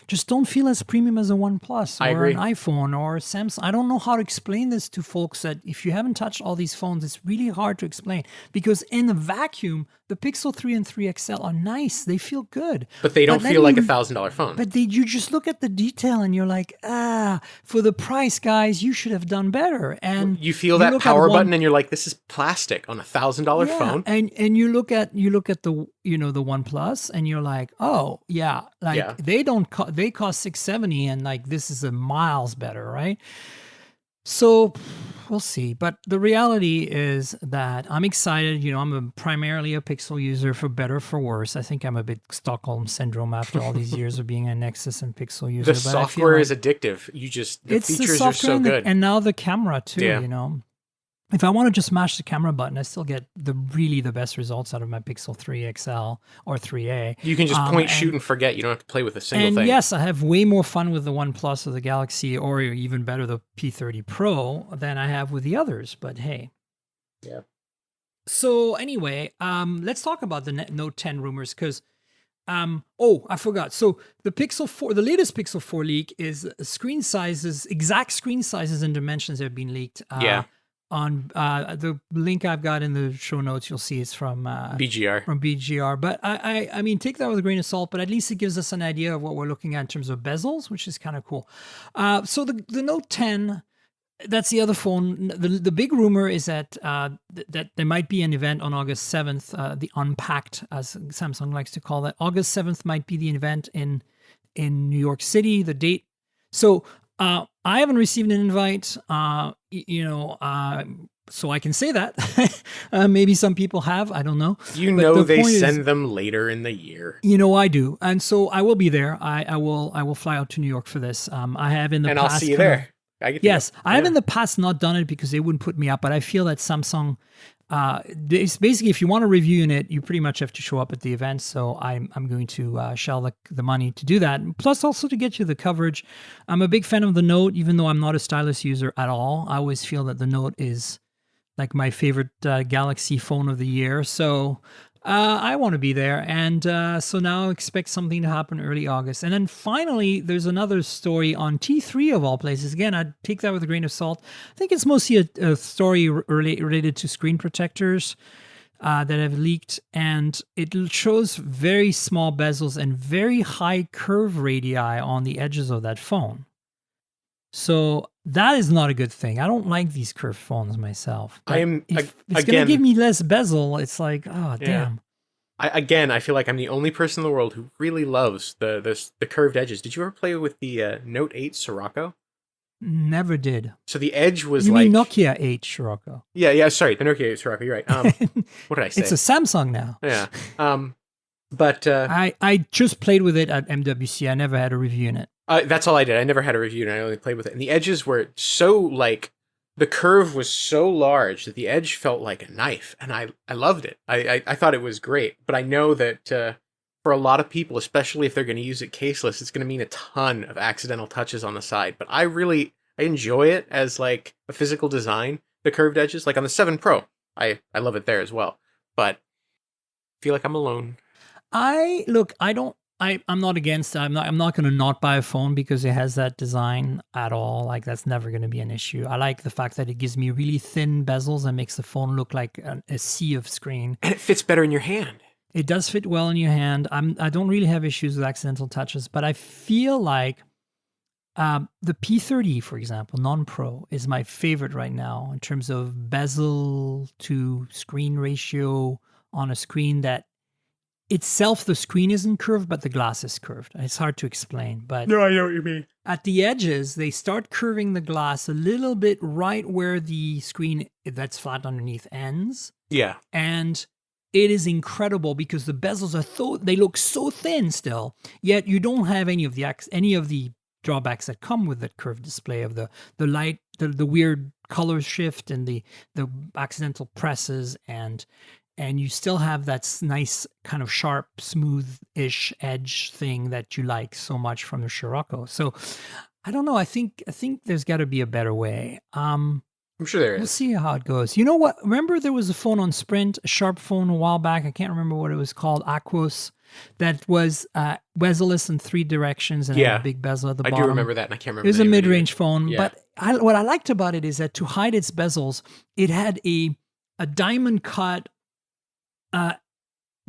just don't feel as premium as a OnePlus or an iPhone or Samsung. I don't know how to explain this to folks that if you haven't touched all these phones, it's really hard to explain because in a vacuum, the Pixel 3 and 3 XL are nice. They feel good. But they don't feel like $1,000 phone. But you just look at the detail and you're like, for the price, guys, you should have done better. And you feel that power button and you're like, this is plastic on $1,000 phone. And you look at the the OnePlus and you're like, oh yeah, they they cost $670 and like this is a miles better, right? So we'll see. But the reality is that I'm excited. I'm primarily a Pixel user for better or for worse. I think I'm a bit Stockholm syndrome after all these years of being a Nexus and Pixel user. The software is addictive. The features are so good. And now the camera too, If I want to just mash the camera button, I still get the best results out of my Pixel 3 XL or 3A. You can just point, shoot, and forget. You don't have to play with a single thing. And yes, I have way more fun with the OnePlus or the Galaxy or even better, the P30 Pro than I have with the others. But hey. Yeah. So anyway, let's talk about the Note 10 rumors because I forgot. So the latest Pixel 4 leak is exact screen sizes and dimensions have been leaked. the link I've got in the show notes. You'll see it's from BGR. From BGR. But I mean, take that with a grain of salt. But at least it gives us an idea of what we're looking at in terms of bezels, which is kind of cool. So the Note 10. That's the other phone. The big rumor is that that there might be an event on August 7th, the Unpacked, as Samsung likes to call that. August 7th might be the event in New York City, the date. So I haven't received an invite, so I can say that. Maybe some people have, I don't know. They send them later in the year. I do. And so I will be there. I will fly out to New York for this. I have in the past. And I'll see you there. I have in the past not done it because they wouldn't put me up, but I feel that Samsung, it's basically, if you want to review it, you pretty much have to show up at the event. So I'm going to shell the money to do that. Plus also to get you the coverage. I'm a big fan of the Note, even though I'm not a stylus user at all. I always feel that the Note is like my favorite Galaxy phone of the year. So I want to be there. And so now expect something to happen early August. And then finally, there's another story on T3 of all places. Again, I'd take that with a grain of salt. I think it's mostly a story related to screen protectors that have leaked. And it shows very small bezels and very high curve radii on the edges of that phone. So that is not a good thing. I don't like these curved phones myself. If it's going to give me less bezel, it's like, oh, damn. I feel like I'm the only person in the world who really loves the curved edges. Did you ever play with the Note 8 Sirocco? Never did. So the edge was you mean Nokia 8 Sirocco? Yeah, sorry, the Nokia 8 Sirocco, you're right. What did I say? It's a Samsung now. Yeah. But I just played with it at MWC. I never had a review in it. That's all I did. I never had a review, and I only played with it. And the edges were so, the curve was so large that the edge felt like a knife, and I loved it. I thought it was great. But I know that for a lot of people, especially if they're going to use it caseless, it's going to mean a ton of accidental touches on the side. But I enjoy it as, a physical design, the curved edges. Like on the 7 Pro, I love it there as well. But I feel like I'm alone. I'm not against it. I'm not going to not buy a phone because it has that design at all. Like that's never going to be an issue. I like the fact that it gives me really thin bezels and makes the phone look like a sea of screen. And it fits better in your hand. It does fit well in your hand. I don't really have issues with accidental touches, but I feel like the P30, for example, non-Pro, is my favorite right now in terms of bezel to screen ratio on a screen that itself, the screen isn't curved, but the glass is curved. It's hard to explain, but no, I know what you mean. At the edges, they start curving the glass a little bit right where the screen that's flat underneath ends. Yeah. And it is incredible because the bezels they look so thin still, yet you don't have any of the drawbacks that come with that curved display of the light, the weird color shift and the accidental presses and you still have that nice kind of sharp, smooth-ish edge thing that you like so much from the Sirocco. So I don't know. I think there's got to be a better way. I'm sure there is. We'll see how it goes. You know what? Remember there was a phone on Sprint, a Sharp phone a while back. I can't remember what it was called, Aquos, that was bezel-less in 3 directions and had a big bezel at the bottom. I do remember that, and I can't remember. It was a mid-range phone, yeah. But what I liked about it is that to hide its bezels, it had a diamond-cut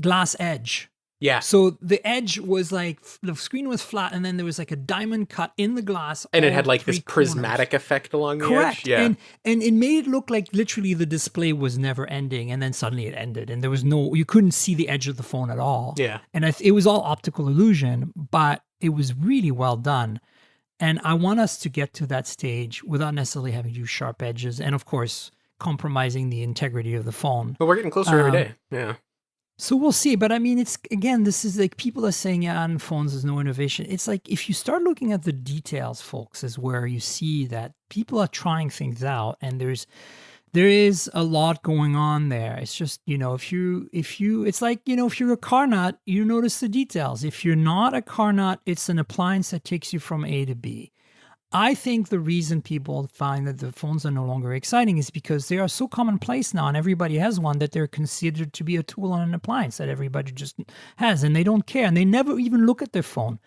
glass edge. Yeah. So the edge was like, the screen was flat and then there was like a diamond cut in the glass. And it had like this prismatic effect along the edge. Yeah. And it made it look like literally the display was never ending and then suddenly it ended and there was you couldn't see the edge of the phone at all. Yeah. And it was all optical illusion, but it was really well done. And I want us to get to that stage without necessarily having to use sharp edges and of course compromising the integrity of the phone. But we're getting closer every day. Yeah. So we'll see. But I mean, this is like people are saying, on phones there's no innovation. It's like if you start looking at the details, folks, is where you see that people are trying things out and there is a lot going on there. It's just, if it's like, if you're a car nut, you notice the details. If you're not a car nut, it's an appliance that takes you from A to B. I think the reason people find that the phones are no longer exciting is because they are so commonplace now and everybody has one that they're considered to be a tool on an appliance that everybody just has and they don't care and they never even look at their phone.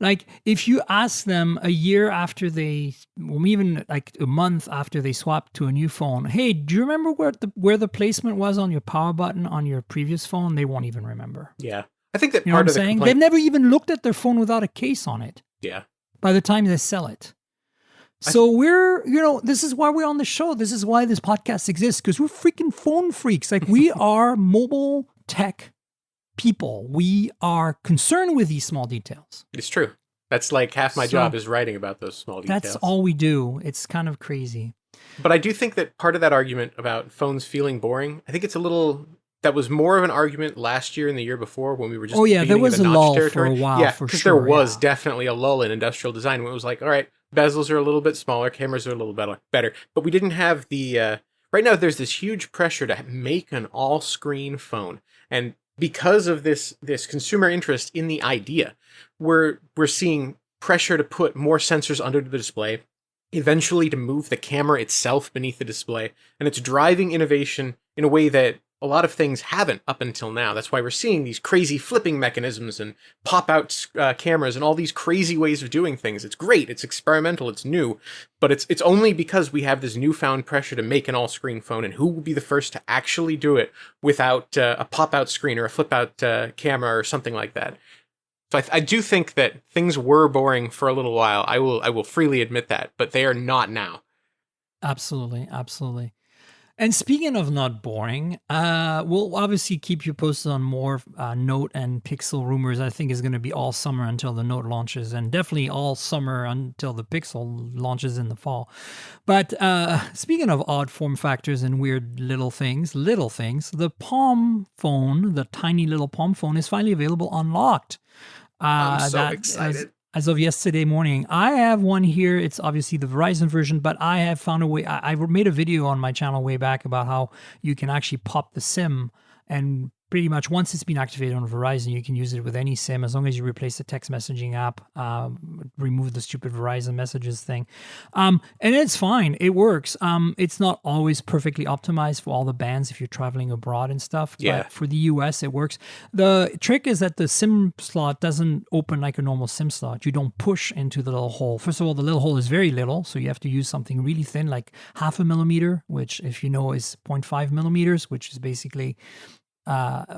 Like if you ask them a year after or even like a month after they swapped to a new phone, hey, do you remember where the placement was on your power button on your previous phone? They won't even remember. Yeah. I think that You know what I'm part of the saying? complaint... They've never even looked at their phone without a case on it Yeah. by the time they sell it. So this is why we're on the show. This is why this podcast exists, because we're freaking phone freaks. Like we are mobile tech people. We are concerned with these small details. It's true. That's like half my job is writing about those small details. That's all we do. It's kind of crazy. But I do think that part of that argument about phones feeling boring, I think it's a little... That was more of an argument last year and the year before when we were just there was a lull for a while. Yeah, for because sure, there was definitely a lull in industrial design when it was like, all right, bezels are a little bit smaller, cameras are a little better. But we didn't have the... right now, there's this huge pressure to make an all-screen phone. And because of this consumer interest in the idea, we're seeing pressure to put more sensors under the display, eventually to move the camera itself beneath the display. And it's driving innovation in a way that a lot of things haven't up until now. That's why we're seeing these crazy flipping mechanisms and pop-out cameras and all these crazy ways of doing things. It's great. It's experimental. It's new. But it's only because we have this newfound pressure to make an all-screen phone, and who will be the first to actually do it without a pop-out screen or a flip-out camera or something like that. So I do think that things were boring for a little while. I will freely admit that, but they are not now. Absolutely. And speaking of not boring, we'll obviously keep you posted on more Note and Pixel rumors. I think is going to be all summer until the Note launches, and definitely all summer until the Pixel launches in the fall. But speaking of odd form factors and weird little things, the Palm phone, the tiny little Palm phone, is finally available unlocked. I'm so excited. As of yesterday morning. I have one here. It's obviously the Verizon version, but I have found a way. I made a video on my channel way back about how you can actually pop the SIM, and pretty much once it's been activated on Verizon, you can use it with any SIM as long as you replace the text messaging app, remove the stupid Verizon messages thing. And it's fine. It works. It's not always perfectly optimized for all the bands if you're traveling abroad and stuff. Yeah. But for the US, it works. The trick is that the SIM slot doesn't open like a normal SIM slot. You don't push into the little hole. First of all, the little hole is very little, so you have to use something really thin, like 0.5 millimeter, which, if you know, is 0.5 millimeters, which is basically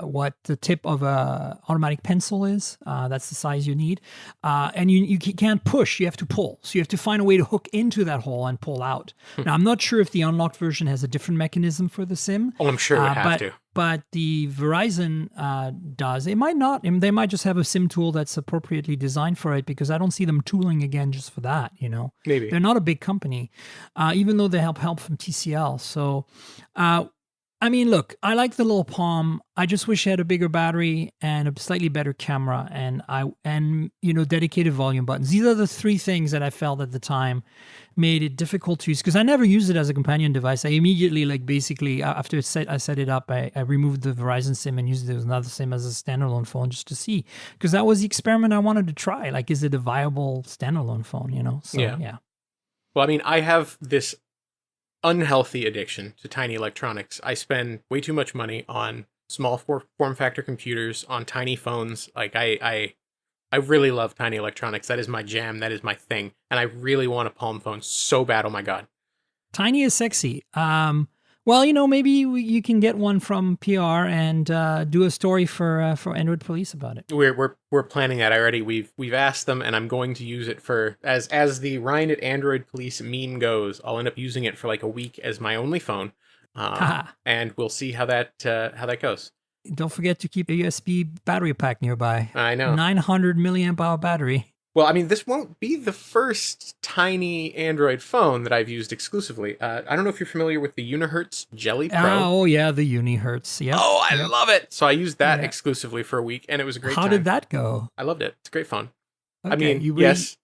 what the tip of a automatic pencil is. That's the size you need. And you can't push, you have to pull. So you have to find a way to hook into that hole and pull out. Now, I'm not sure if the unlocked version has a different mechanism for the SIM. Oh, I'm sure it would have to. But the Verizon does. It might not. They might just have a SIM tool that's appropriately designed for it, because I don't see them tooling again just for that, Maybe. They're not a big company, even though they help from TCL. So, I mean, look, I like the little Palm. I just wish it had a bigger battery and a slightly better camera and dedicated volume buttons. These are the three things that I felt at the time made it difficult to use, because I never used it as a companion device. I immediately, after I set it up, I removed the Verizon SIM and used it as another SIM as a standalone phone just to see, because that was the experiment I wanted to try. Like, is it a viable standalone phone, So, yeah. Well, I mean, I have this unhealthy addiction to tiny electronics. I spend way too much money on small form factor computers, on tiny phones. Like I really love tiny electronics. That is my jam. That is my thing. And I really want a Palm phone so bad. Oh my God. Tiny is sexy. Well, maybe you can get one from PR and do a story for Android Police about it. We're planning that. We've asked them, and I'm going to use it for as the Ryne at Android Police meme goes. I'll end up using it for like a week as my only phone, and we'll see how that goes. Don't forget to keep a USB battery pack nearby. I know. 900 milliamp hour battery. Well, I mean, this won't be the first tiny Android phone that I've used exclusively. I don't know if you're familiar with the Unihertz Jelly Pro. Oh, yeah, the Unihertz. Yep. Oh, I love it. So I used that exclusively for a week, and it was a great time. How did that go? I loved it. It's a great phone. Okay, I mean, yes.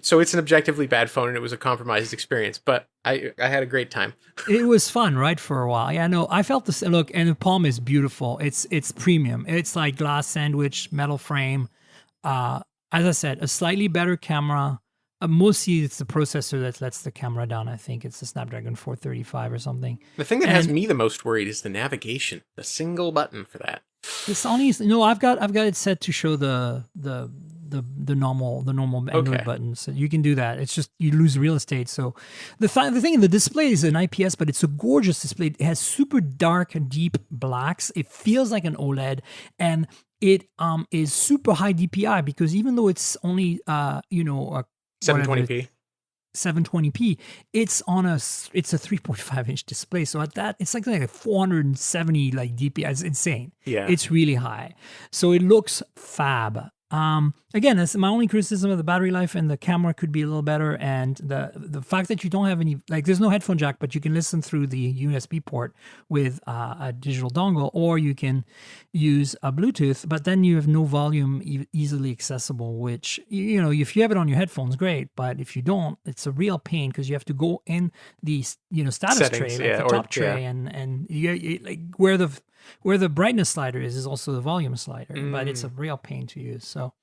So it's an objectively bad phone, and it was a compromised experience, but I had a great time. It was fun, right, for a while. Yeah, no, I felt this. Look, and the Palm is beautiful. It's premium. It's like glass sandwich, metal frame. As I said, a slightly better camera. Mostly it's the processor that lets the camera down. I think it's the Snapdragon 435 or something. The thing that has me the most worried is the navigation. The single button for that. The Sony's I've got it set to show the the normal Android Okay. buttons. So you can do that. It's just you lose real estate. So the thing in the display is an IPS, but it's a gorgeous display. It has super dark and deep blacks. It feels like an OLED, and it is super high DPI because even though it's only 720p. 720p, it's a 3.5 inch display. So at that, it's like a 470 like DPI. It's insane. Yeah. It's really high. So it looks fab. Again, that's my only criticism of the battery life, and the camera could be a little better. And the fact that you don't have any, like, there's no headphone jack, but you can listen through the USB port with a digital dongle, or you can use a Bluetooth, but then you have no volume easily accessible, which, if you have it on your headphones, great. But if you don't, it's a real pain because you have to go in the, status Settings, tray, the top tray, and you like where the brightness slider is also the volume slider, but it's a real pain to use. So,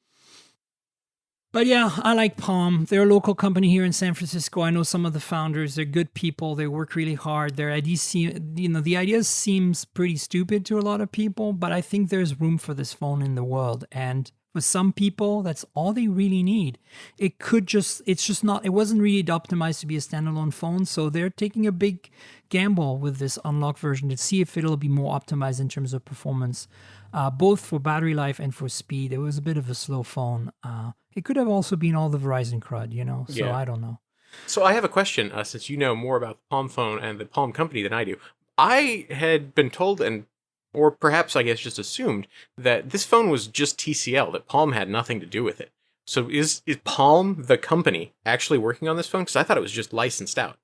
but yeah, I like Palm. They're a local company here in San Francisco. I know some of the founders. They're good people. They work really hard. Their ideas the ideas seems pretty stupid to a lot of people, but I think there's room for this phone in the world. And for some people, that's all they really need. It wasn't really optimized to be a standalone phone. So they're taking a big gamble with this unlocked version to see if it'll be more optimized in terms of performance, both for battery life and for speed. It was a bit of a slow phone. It could have also been all the Verizon crud, so Yeah. I don't know. So I have a question, since you know more about the Palm phone and the Palm company than I do. I had been told, or perhaps I guess just assumed, that this phone was just TCL, that Palm had nothing to do with it. So is Palm, the company, actually working on this phone? Because I thought it was just licensed out.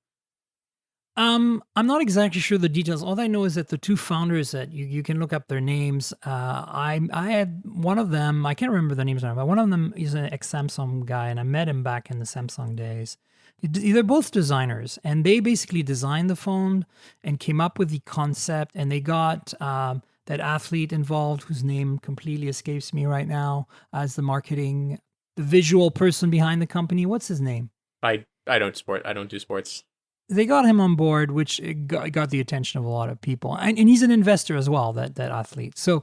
I'm not exactly sure the details. All I know is that the two founders, that you can look up their names. I had one of them. I can't remember the names now, but one of them is an ex-Samsung guy, and I met him back in the Samsung days. They're both designers, and they basically designed the phone and came up with the concept. And they got that athlete involved, whose name completely escapes me right now, as the visual person behind the company. What's his name? I don't do sports. They got him on board, which got the attention of a lot of people. And he's an investor as well, that athlete. So,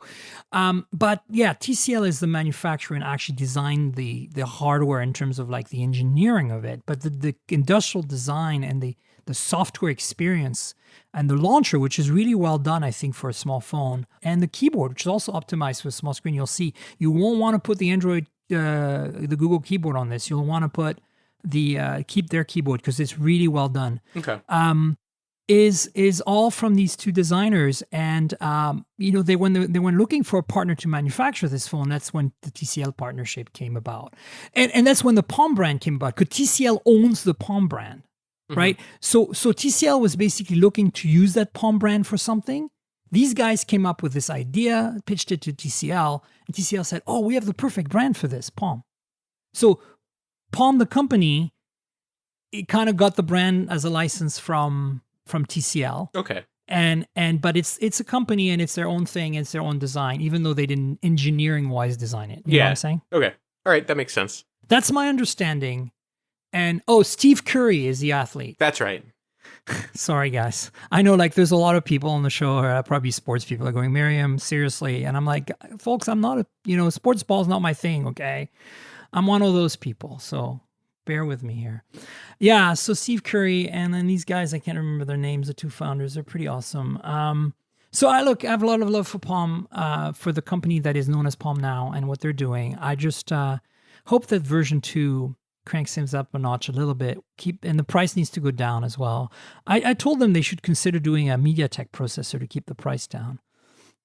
but yeah, TCL is the manufacturer and actually designed the hardware in terms of like the engineering of it. But the industrial design and the software experience and the launcher, which is really well done, I think, for a small phone, and the keyboard, which is also optimized for a small screen. You'll see you won't want to put the Google keyboard on this. You'll want to put keep their keyboard because it's really well done. Okay. Is all from these two designers, and they when looking for a partner to manufacture this phone, that's when the TCL partnership came about, and that's when the Palm brand came about, because TCL owns the Palm brand, right? So TCL was basically looking to use that Palm brand for something. These guys came up with this idea, pitched it to TCL, and TCL said, "Oh, we have the perfect brand for this, Palm." So Palm, the company, it kind of got the brand as a license from TCL. Okay. But it's a company and it's their own thing, it's their own design, even though they didn't engineering wise design it. You know what I'm saying? Okay. All right, that makes sense. That's my understanding. And Steve Curry is the athlete. That's right. Sorry, guys. I know, like, there's a lot of people on the show, or probably sports people, are going, Miriam, seriously. And I'm like, folks, I'm not sports ball is not my thing, okay? I'm one of those people, so bear with me here. Yeah, so Steve Curry and then these guys, I can't remember their names, the two founders, they're pretty awesome. So I have a lot of love for Palm, for the company that is known as Palm now and what they're doing. I just hope that version 2 cranks things up a notch a little bit. And the price needs to go down as well. I told them they should consider doing a MediaTek processor to keep the price down.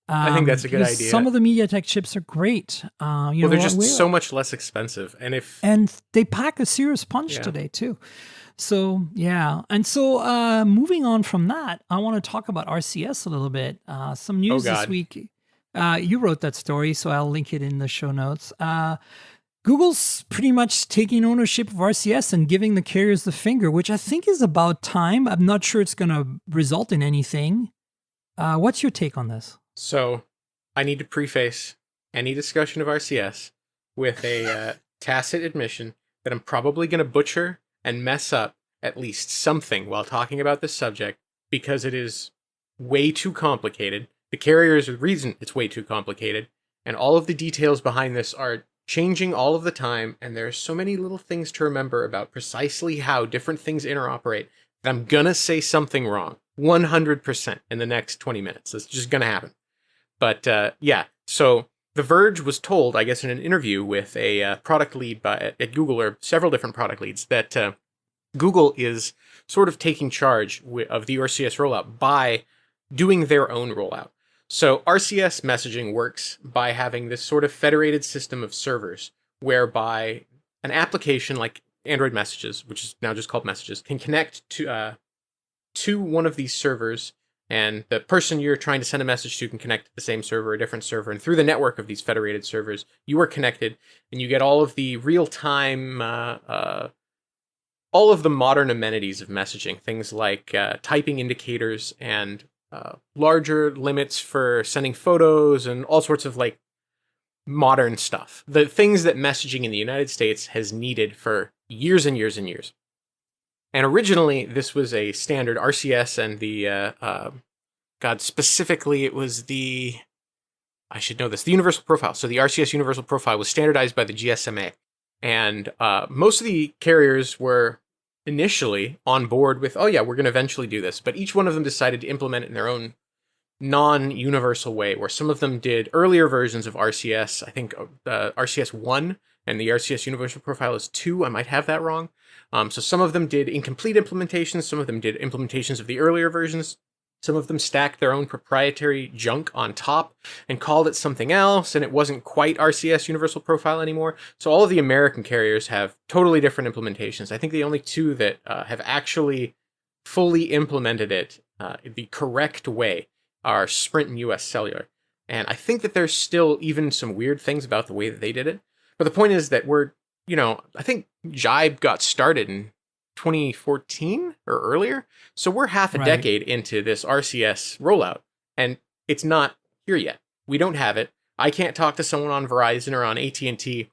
I think that's a good idea. Some of the MediaTek chips are great. They're just so much less expensive. And they pack a serious punch today too. So, yeah. And so moving on from that, I want to talk about RCS a little bit. Some news this week. You wrote that story, so I'll link it in the show notes. Google's pretty much taking ownership of RCS and giving the carriers the finger, which I think is about time. I'm not sure it's going to result in anything. What's your take on this? So, I need to preface any discussion of RCS with a tacit admission that I'm probably going to butcher and mess up at least something while talking about this subject, because it is way too complicated. The carrier is the reason it's way too complicated, and all of the details behind this are changing all of the time, and there's so many little things to remember about precisely how different things interoperate that I'm gonna say something wrong 100% in the next 20 minutes. That's just gonna happen. But yeah, so The Verge was told, I guess in an interview with a product lead at Google, or several different product leads, that Google is sort of taking charge of the RCS rollout by doing their own rollout. So RCS messaging works by having this sort of federated system of servers whereby an application like Android Messages, which is now just called Messages, can connect to one of these servers, and the person you're trying to send a message to can connect to the same server, a different server, and through the network of these federated servers, you are connected, and you get all of the real-time, all of the modern amenities of messaging, things like typing indicators and larger limits for sending photos and all sorts of like modern stuff. The things that messaging in the United States has needed for years and years and years. And originally, this was a standard RCS, and specifically it was the Universal Profile. So the RCS Universal Profile was standardized by the GSMA. And most of the carriers were initially on board with, oh yeah, we're going to eventually do this. But each one of them decided to implement it in their own non-universal way, where some of them did earlier versions of RCS. I think RCS 1 and the RCS Universal Profile is 2. I might have that wrong. So some of them did incomplete implementations. Some of them did implementations of the earlier versions. Some of them stacked their own proprietary junk on top and called it something else, and it wasn't quite RCS Universal Profile anymore. So all of the American carriers have totally different implementations. I think the only two that have actually fully implemented it the correct way are Sprint and US Cellular. And I think that there's still even some weird things about the way that they did it. But the point is that I think Jibe got started in 2014 or earlier. So we're half a decade into this RCS rollout, and it's not here yet. We don't have it. I can't talk to someone on Verizon or on AT&T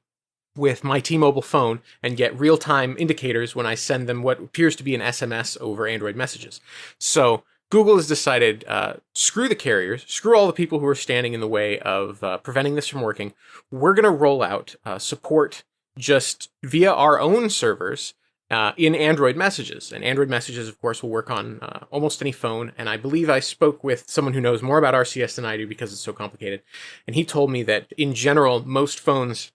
with my T-Mobile phone and get real-time indicators when I send them what appears to be an SMS over Android Messages. So Google has decided, screw the carriers, screw all the people who are standing in the way of preventing this from working. We're going to roll out support just via our own servers in Android Messages. And Android Messages, of course, will work on almost any phone. And I believe I spoke with someone who knows more about RCS than I do because it's so complicated. And he told me that in general, most phones,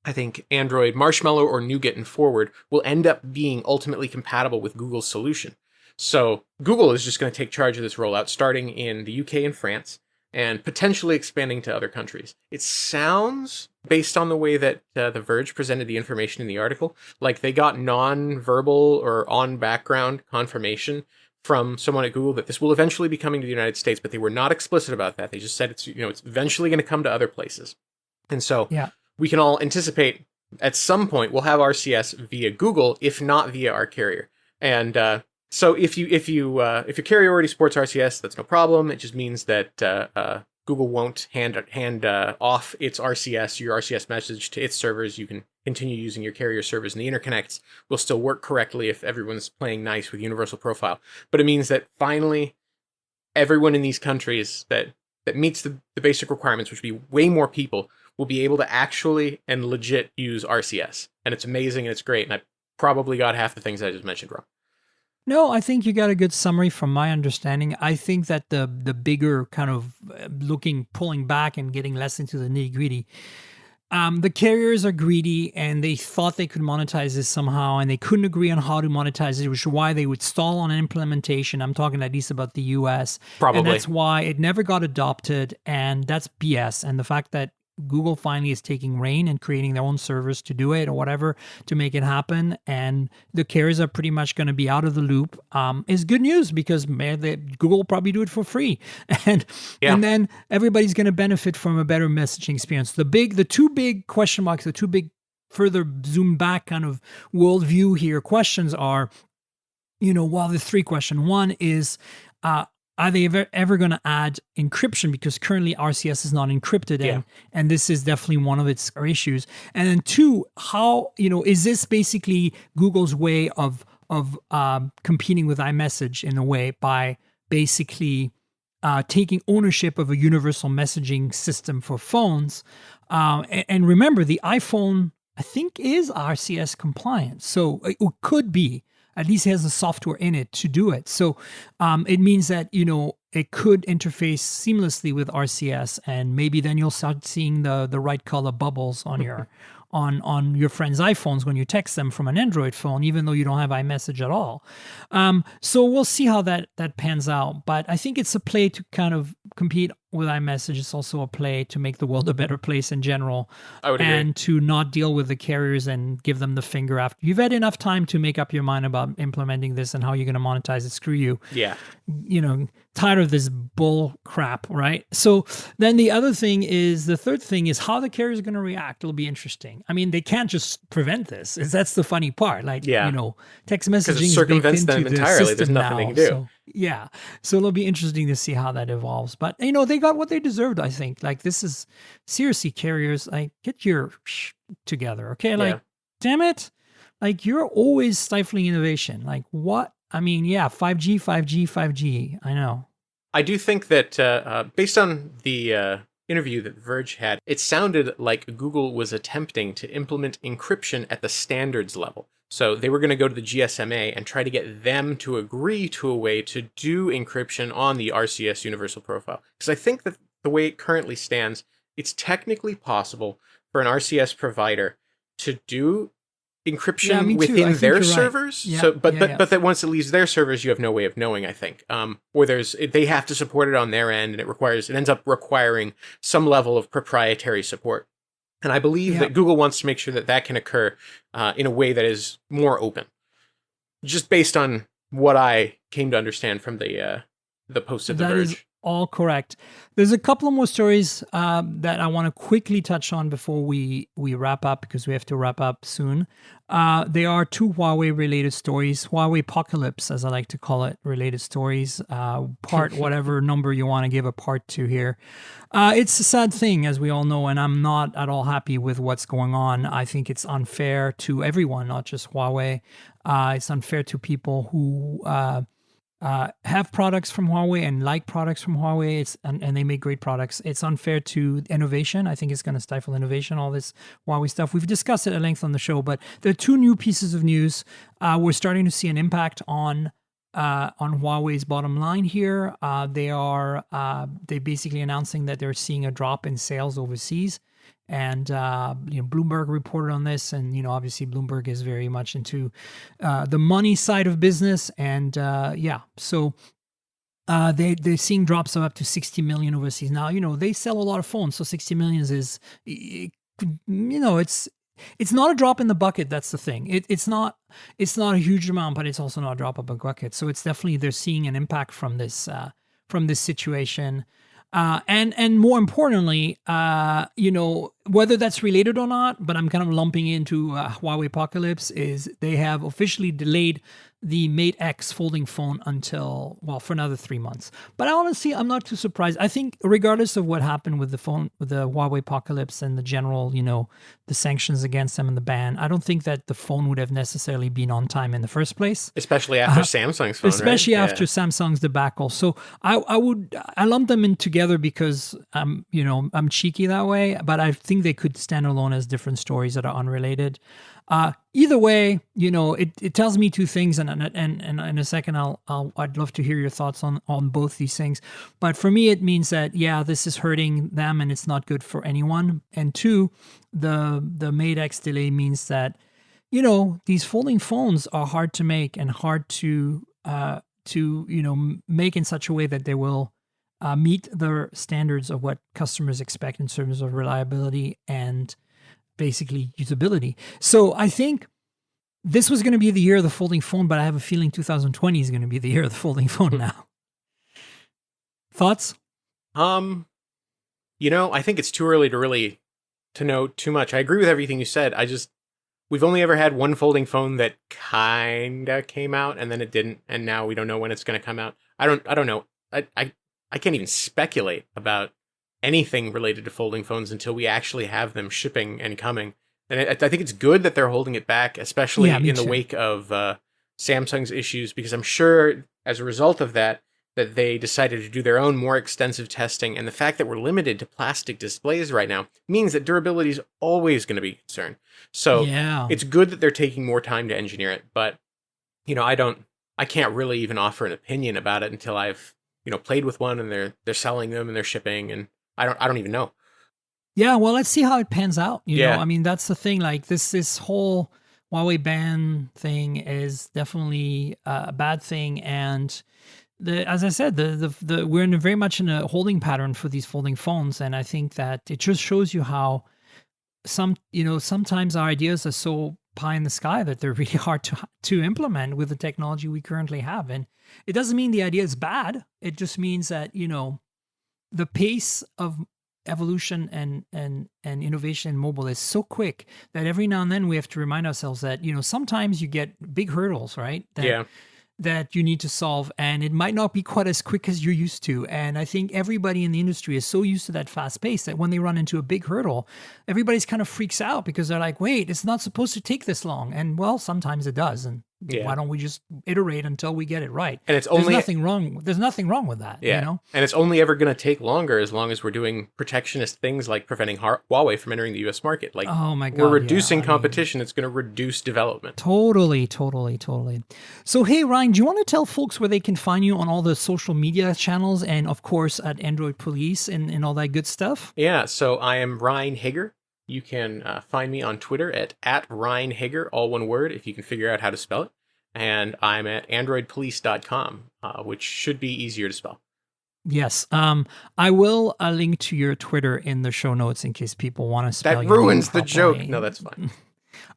I think Android Marshmallow or Nougat and forward, will end up being ultimately compatible with Google's solution. So Google is just going to take charge of this rollout, starting in the UK and France, and potentially expanding to other countries. It sounds, based on the way that The Verge presented the information in the article, like they got non-verbal or on-background confirmation from someone at Google that this will eventually be coming to the United States, but they were not explicit about that. They just said it's eventually going to come to other places. And so we can all anticipate at some point we'll have RCS via Google, if not via our carrier. And so if your carrier already supports RCS, that's no problem. It just means that Google won't hand off its RCS, your RCS message, to its servers. You can continue using your carrier servers, and the interconnects will still work correctly if everyone's playing nice with Universal Profile. But it means that finally, everyone in these countries that meets the basic requirements, which would be way more people, will be able to actually and legit use RCS. And it's amazing and it's great. And I probably got half the things I just mentioned wrong. No, I think you got a good summary from my understanding. I think that the bigger kind of pulling back and getting less into the nitty-gritty, the carriers are greedy and they thought they could monetize this somehow, and they couldn't agree on how to monetize it, which is why they would stall on an implementation. I'm talking at least about the US. Probably. And that's why it never got adopted, and that's BS. And the fact that Google finally is taking reign and creating their own servers to do it or whatever to make it happen, and the carriers are pretty much going to be out of the loop, is good news, because Google will probably do it for free, and then everybody's going to benefit from a better messaging experience. The two big question marks, the two big further zoom back kind of worldview here questions are, there's three questions. One is, are they ever going to add encryption? Because currently RCS is not encrypted, and this is definitely one of its issues. And then two, how, is this basically Google's way of competing with iMessage in a way by basically taking ownership of a universal messaging system for phones, And remember, the iPhone, I think, is RCS compliant. So it could be, at least has the software in it to do it. So it means that, it could interface seamlessly with RCS, and maybe then you'll start seeing the right color bubbles on your on your friends' iPhones when you text them from an Android phone, even though you don't have iMessage at all. So we'll see how that pans out. But I think it's a play to kind of compete with iMessage. It's also a play to make the world a better place in general, I would agree. and to not deal with the carriers and give them the finger after you've had enough time to make up your mind about implementing this and how you're going to monetize it. Screw you. Yeah. Tired of this bull crap, right? So then the third thing is how the carrier is going to react. It'll be interesting. I mean, they can't just prevent this. That's the funny part. Text messaging is circumvents baked them into entirely. the There's system nothing now. they can do. So, yeah. So it'll be interesting to see how that evolves. But, they got what they deserved, I think. This is seriously, carriers, get your together, okay? Damn it. You're always stifling innovation. What? I mean, 5G. I know. I do think that based on the interview that Verge had, it sounded like Google was attempting to implement encryption at the standards level. So they were going to go to the GSMA and try to get them to agree to a way to do encryption on the RCS universal profile. Because I think that the way it currently stands, it's technically possible for an RCS provider to do encryption within their servers. Right. So, but that once it leaves their servers, you have no way of knowing, I think. Or they have to support it on their end, and it ends up requiring some level of proprietary support. And I believe that Google wants to make sure that can occur in a way that is more open. Just based on what I came to understand from the post of The Verge. Is all correct. There's a couple of more stories that I want to quickly touch on before we wrap up, because we have to wrap up soon. They are two Huawei-related stories, Huawei apocalypse, as I like to call it, related stories, part whatever number you want to give a part to here. It's a sad thing, as we all know, and I'm not at all happy with what's going on. I think it's unfair to everyone, not just Huawei. It's unfair to people who have products from Huawei and like products from Huawei, and they make great products. It's unfair to innovation. I think it's going to stifle innovation, all this Huawei stuff. We've discussed it at length on the show, but there are two new pieces of news. We're starting to see an impact on Huawei's bottom line here. They basically announcing that they're seeing a drop in sales overseas. And Bloomberg reported on this, and obviously Bloomberg is very much into the money side of business, and so they're seeing drops of up to 60 million overseas. Now they sell a lot of phones, so 60 million is it's not a drop in the bucket. That's the thing. It's not a huge amount, but it's also not a drop of a bucket. So it's definitely they're seeing an impact from this situation. And more importantly, whether that's related or not, but I'm kind of lumping into Huawei apocalypse, is they have officially delayed the Mate X folding phone for another 3 months. But honestly, I'm not too surprised. I think regardless of what happened with the phone, with the Huawei apocalypse and the general, the sanctions against them and the ban, I don't think that the phone would have necessarily been on time in the first place. Especially after Samsung's phone, especially right? after Samsung's debacle. So I lump them in together because I'm cheeky that way, but I think they could stand alone as different stories that are unrelated. Either way, it tells me two things, and in a second I'd love to hear your thoughts on both these things. But for me, it means that this is hurting them and it's not good for anyone. And two, the Mate X delay means that these folding phones are hard to make and hard to make in such a way that they will meet the standards of what customers expect in terms of reliability and basically usability. So I think this was going to be the year of the folding phone, but I have a feeling 2020 is going to be the year of the folding phone now. Thoughts? I think it's too early to know too much. I agree with everything you said. We've only ever had one folding phone that kinda came out and then it didn't, and now we don't know when it's going to come out. I don't know. I can't even speculate about anything related to folding phones until we actually have them shipping and coming. And I think it's good that they're holding it back, especially in the wake of Samsung's issues, because I'm sure as a result of that, that they decided to do their own more extensive testing, and the fact that we're limited to plastic displays right now means that durability is always going to be a concern. So it's good that they're taking more time to engineer it, but I can't really even offer an opinion about it until I've played with one and they're selling them and they're shipping, and I don't even know. Yeah, well, let's see how it pans out. You know, I mean, that's the thing. Like this whole Huawei ban thing is definitely a bad thing, and as I said, we're very much in a holding pattern for these folding phones, and I think that it just shows you how sometimes our ideas are so pie in the sky that they're really hard to implement with the technology we currently have. And it doesn't mean the idea is bad. It just means that the pace of evolution and innovation in mobile is so quick that every now and then we have to remind ourselves that sometimes you get big hurdles, right? That you need to solve, and it might not be quite as quick as you're used to. And I think everybody in the industry is so used to that fast pace that when they run into a big hurdle, everybody's kind of freaks out because they're like, wait, it's not supposed to take this long. And well, sometimes it does. And why don't we just iterate until we get it right? And there's nothing wrong with that. Yeah. And it's only ever going to take longer as long as we're doing protectionist things like preventing Huawei from entering the US market. Like, oh my God, we're reducing competition. It's going to reduce development. Totally. So, hey, Ryne, do you want to tell folks where they can find you on all the social media channels and, of course, at Android Police and all that good stuff? Yeah. So I am Ryne Hager. You can find me on Twitter at Ryne Hager, all one word, if you can figure out how to spell it. And I'm at androidpolice.com, which should be easier to spell. Yes. I will link to your Twitter in the show notes in case people want to spell that ruins the joke. No, that's fine.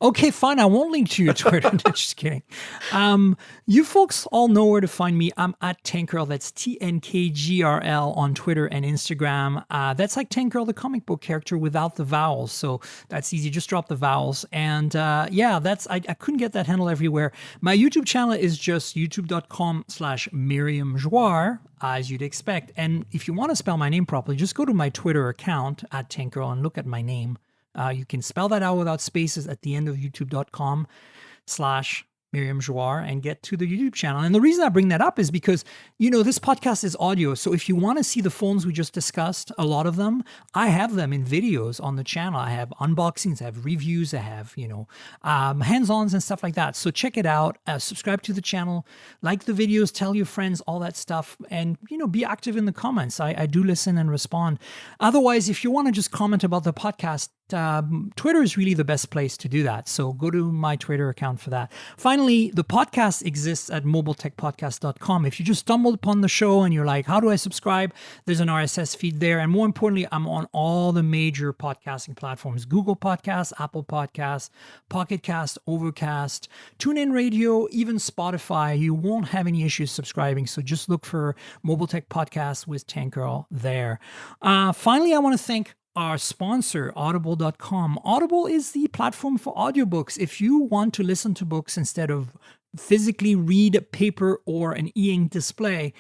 Okay, fine. I won't link to your Twitter. Just kidding. You folks all know where to find me. I'm at Tankgirl. That's TNKGRL on Twitter and Instagram. That's like Tankgirl, the comic book character, without the vowels. So that's easy. Just drop the vowels. And I couldn't get that handle everywhere. My YouTube channel is just youtube.com/Miriam Jouar, as you'd expect. And if you want to spell my name properly, just go to my Twitter account at Tankgirl and look at my name. You can spell that out without spaces at the end of youtube.com/Miriam Jouar and get to the YouTube channel. And the reason I bring that up is because, this podcast is audio. So if you want to see the phones we just discussed, a lot of them, I have them in videos on the channel. I have unboxings, I have reviews, I have, hands-ons and stuff like that. So check it out, subscribe to the channel, like the videos, tell your friends, all that stuff. And, be active in the comments. I do listen and respond. Otherwise, if you want to just comment about the podcast, Twitter is really the best place to do that. So go to my Twitter account for that. Finally, the podcast exists at mobiletechpodcast.com. If you just stumbled upon the show and you're like, how do I subscribe? There's an RSS feed there. And more importantly, I'm on all the major podcasting platforms: Google Podcasts, Apple Podcasts, Pocket Cast, Overcast, TuneIn Radio, even Spotify. You won't have any issues subscribing. So just look for Mobile Tech Podcast with Tankgirl there. Finally, I want to thank our sponsor, Audible.com. Audible is the platform for audiobooks. If you want to listen to books instead of physically read paper or an e-ink display,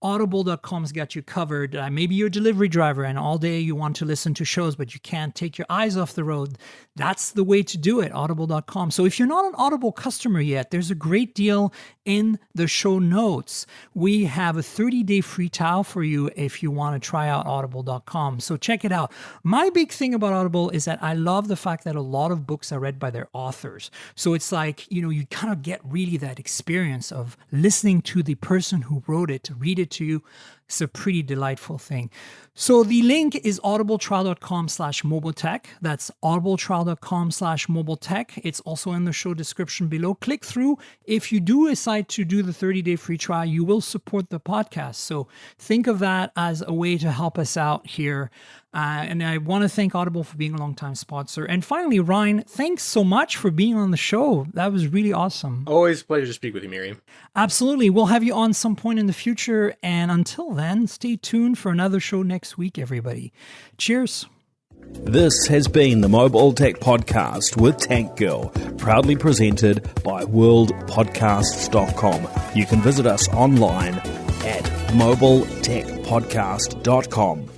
Audible.com's got you covered. Maybe you're a delivery driver and all day you want to listen to shows, but you can't take your eyes off the road. That's the way to do it, Audible.com. So if you're not an Audible customer yet, there's a great deal in the show notes. We have a 30-day free trial for you if you want to try out Audible.com. So check it out. My big thing about Audible is that I love the fact that a lot of books are read by their authors. So it's like, you kind of get really that experience of listening to the person who wrote it, to read it to you. It's a pretty delightful thing. So the link is audibletrial.com/mobiletech. That's audibletrial.com/mobiletech. It's also in the show description below. Click through. If you do decide to do the 30-day free trial, you will support the podcast. So think of that as a way to help us out here. And I want to thank Audible for being a longtime sponsor. And finally, Ryne, thanks so much for being on the show. That was really awesome. Always a pleasure to speak with you, Miriam. Absolutely. We'll have you on some point in the future. And until then, stay tuned for another show next week, everybody. Cheers. This has been the Mobile Tech Podcast with Tankgirl, proudly presented by worldpodcasts.com. You can visit us online at mobiletechpodcast.com.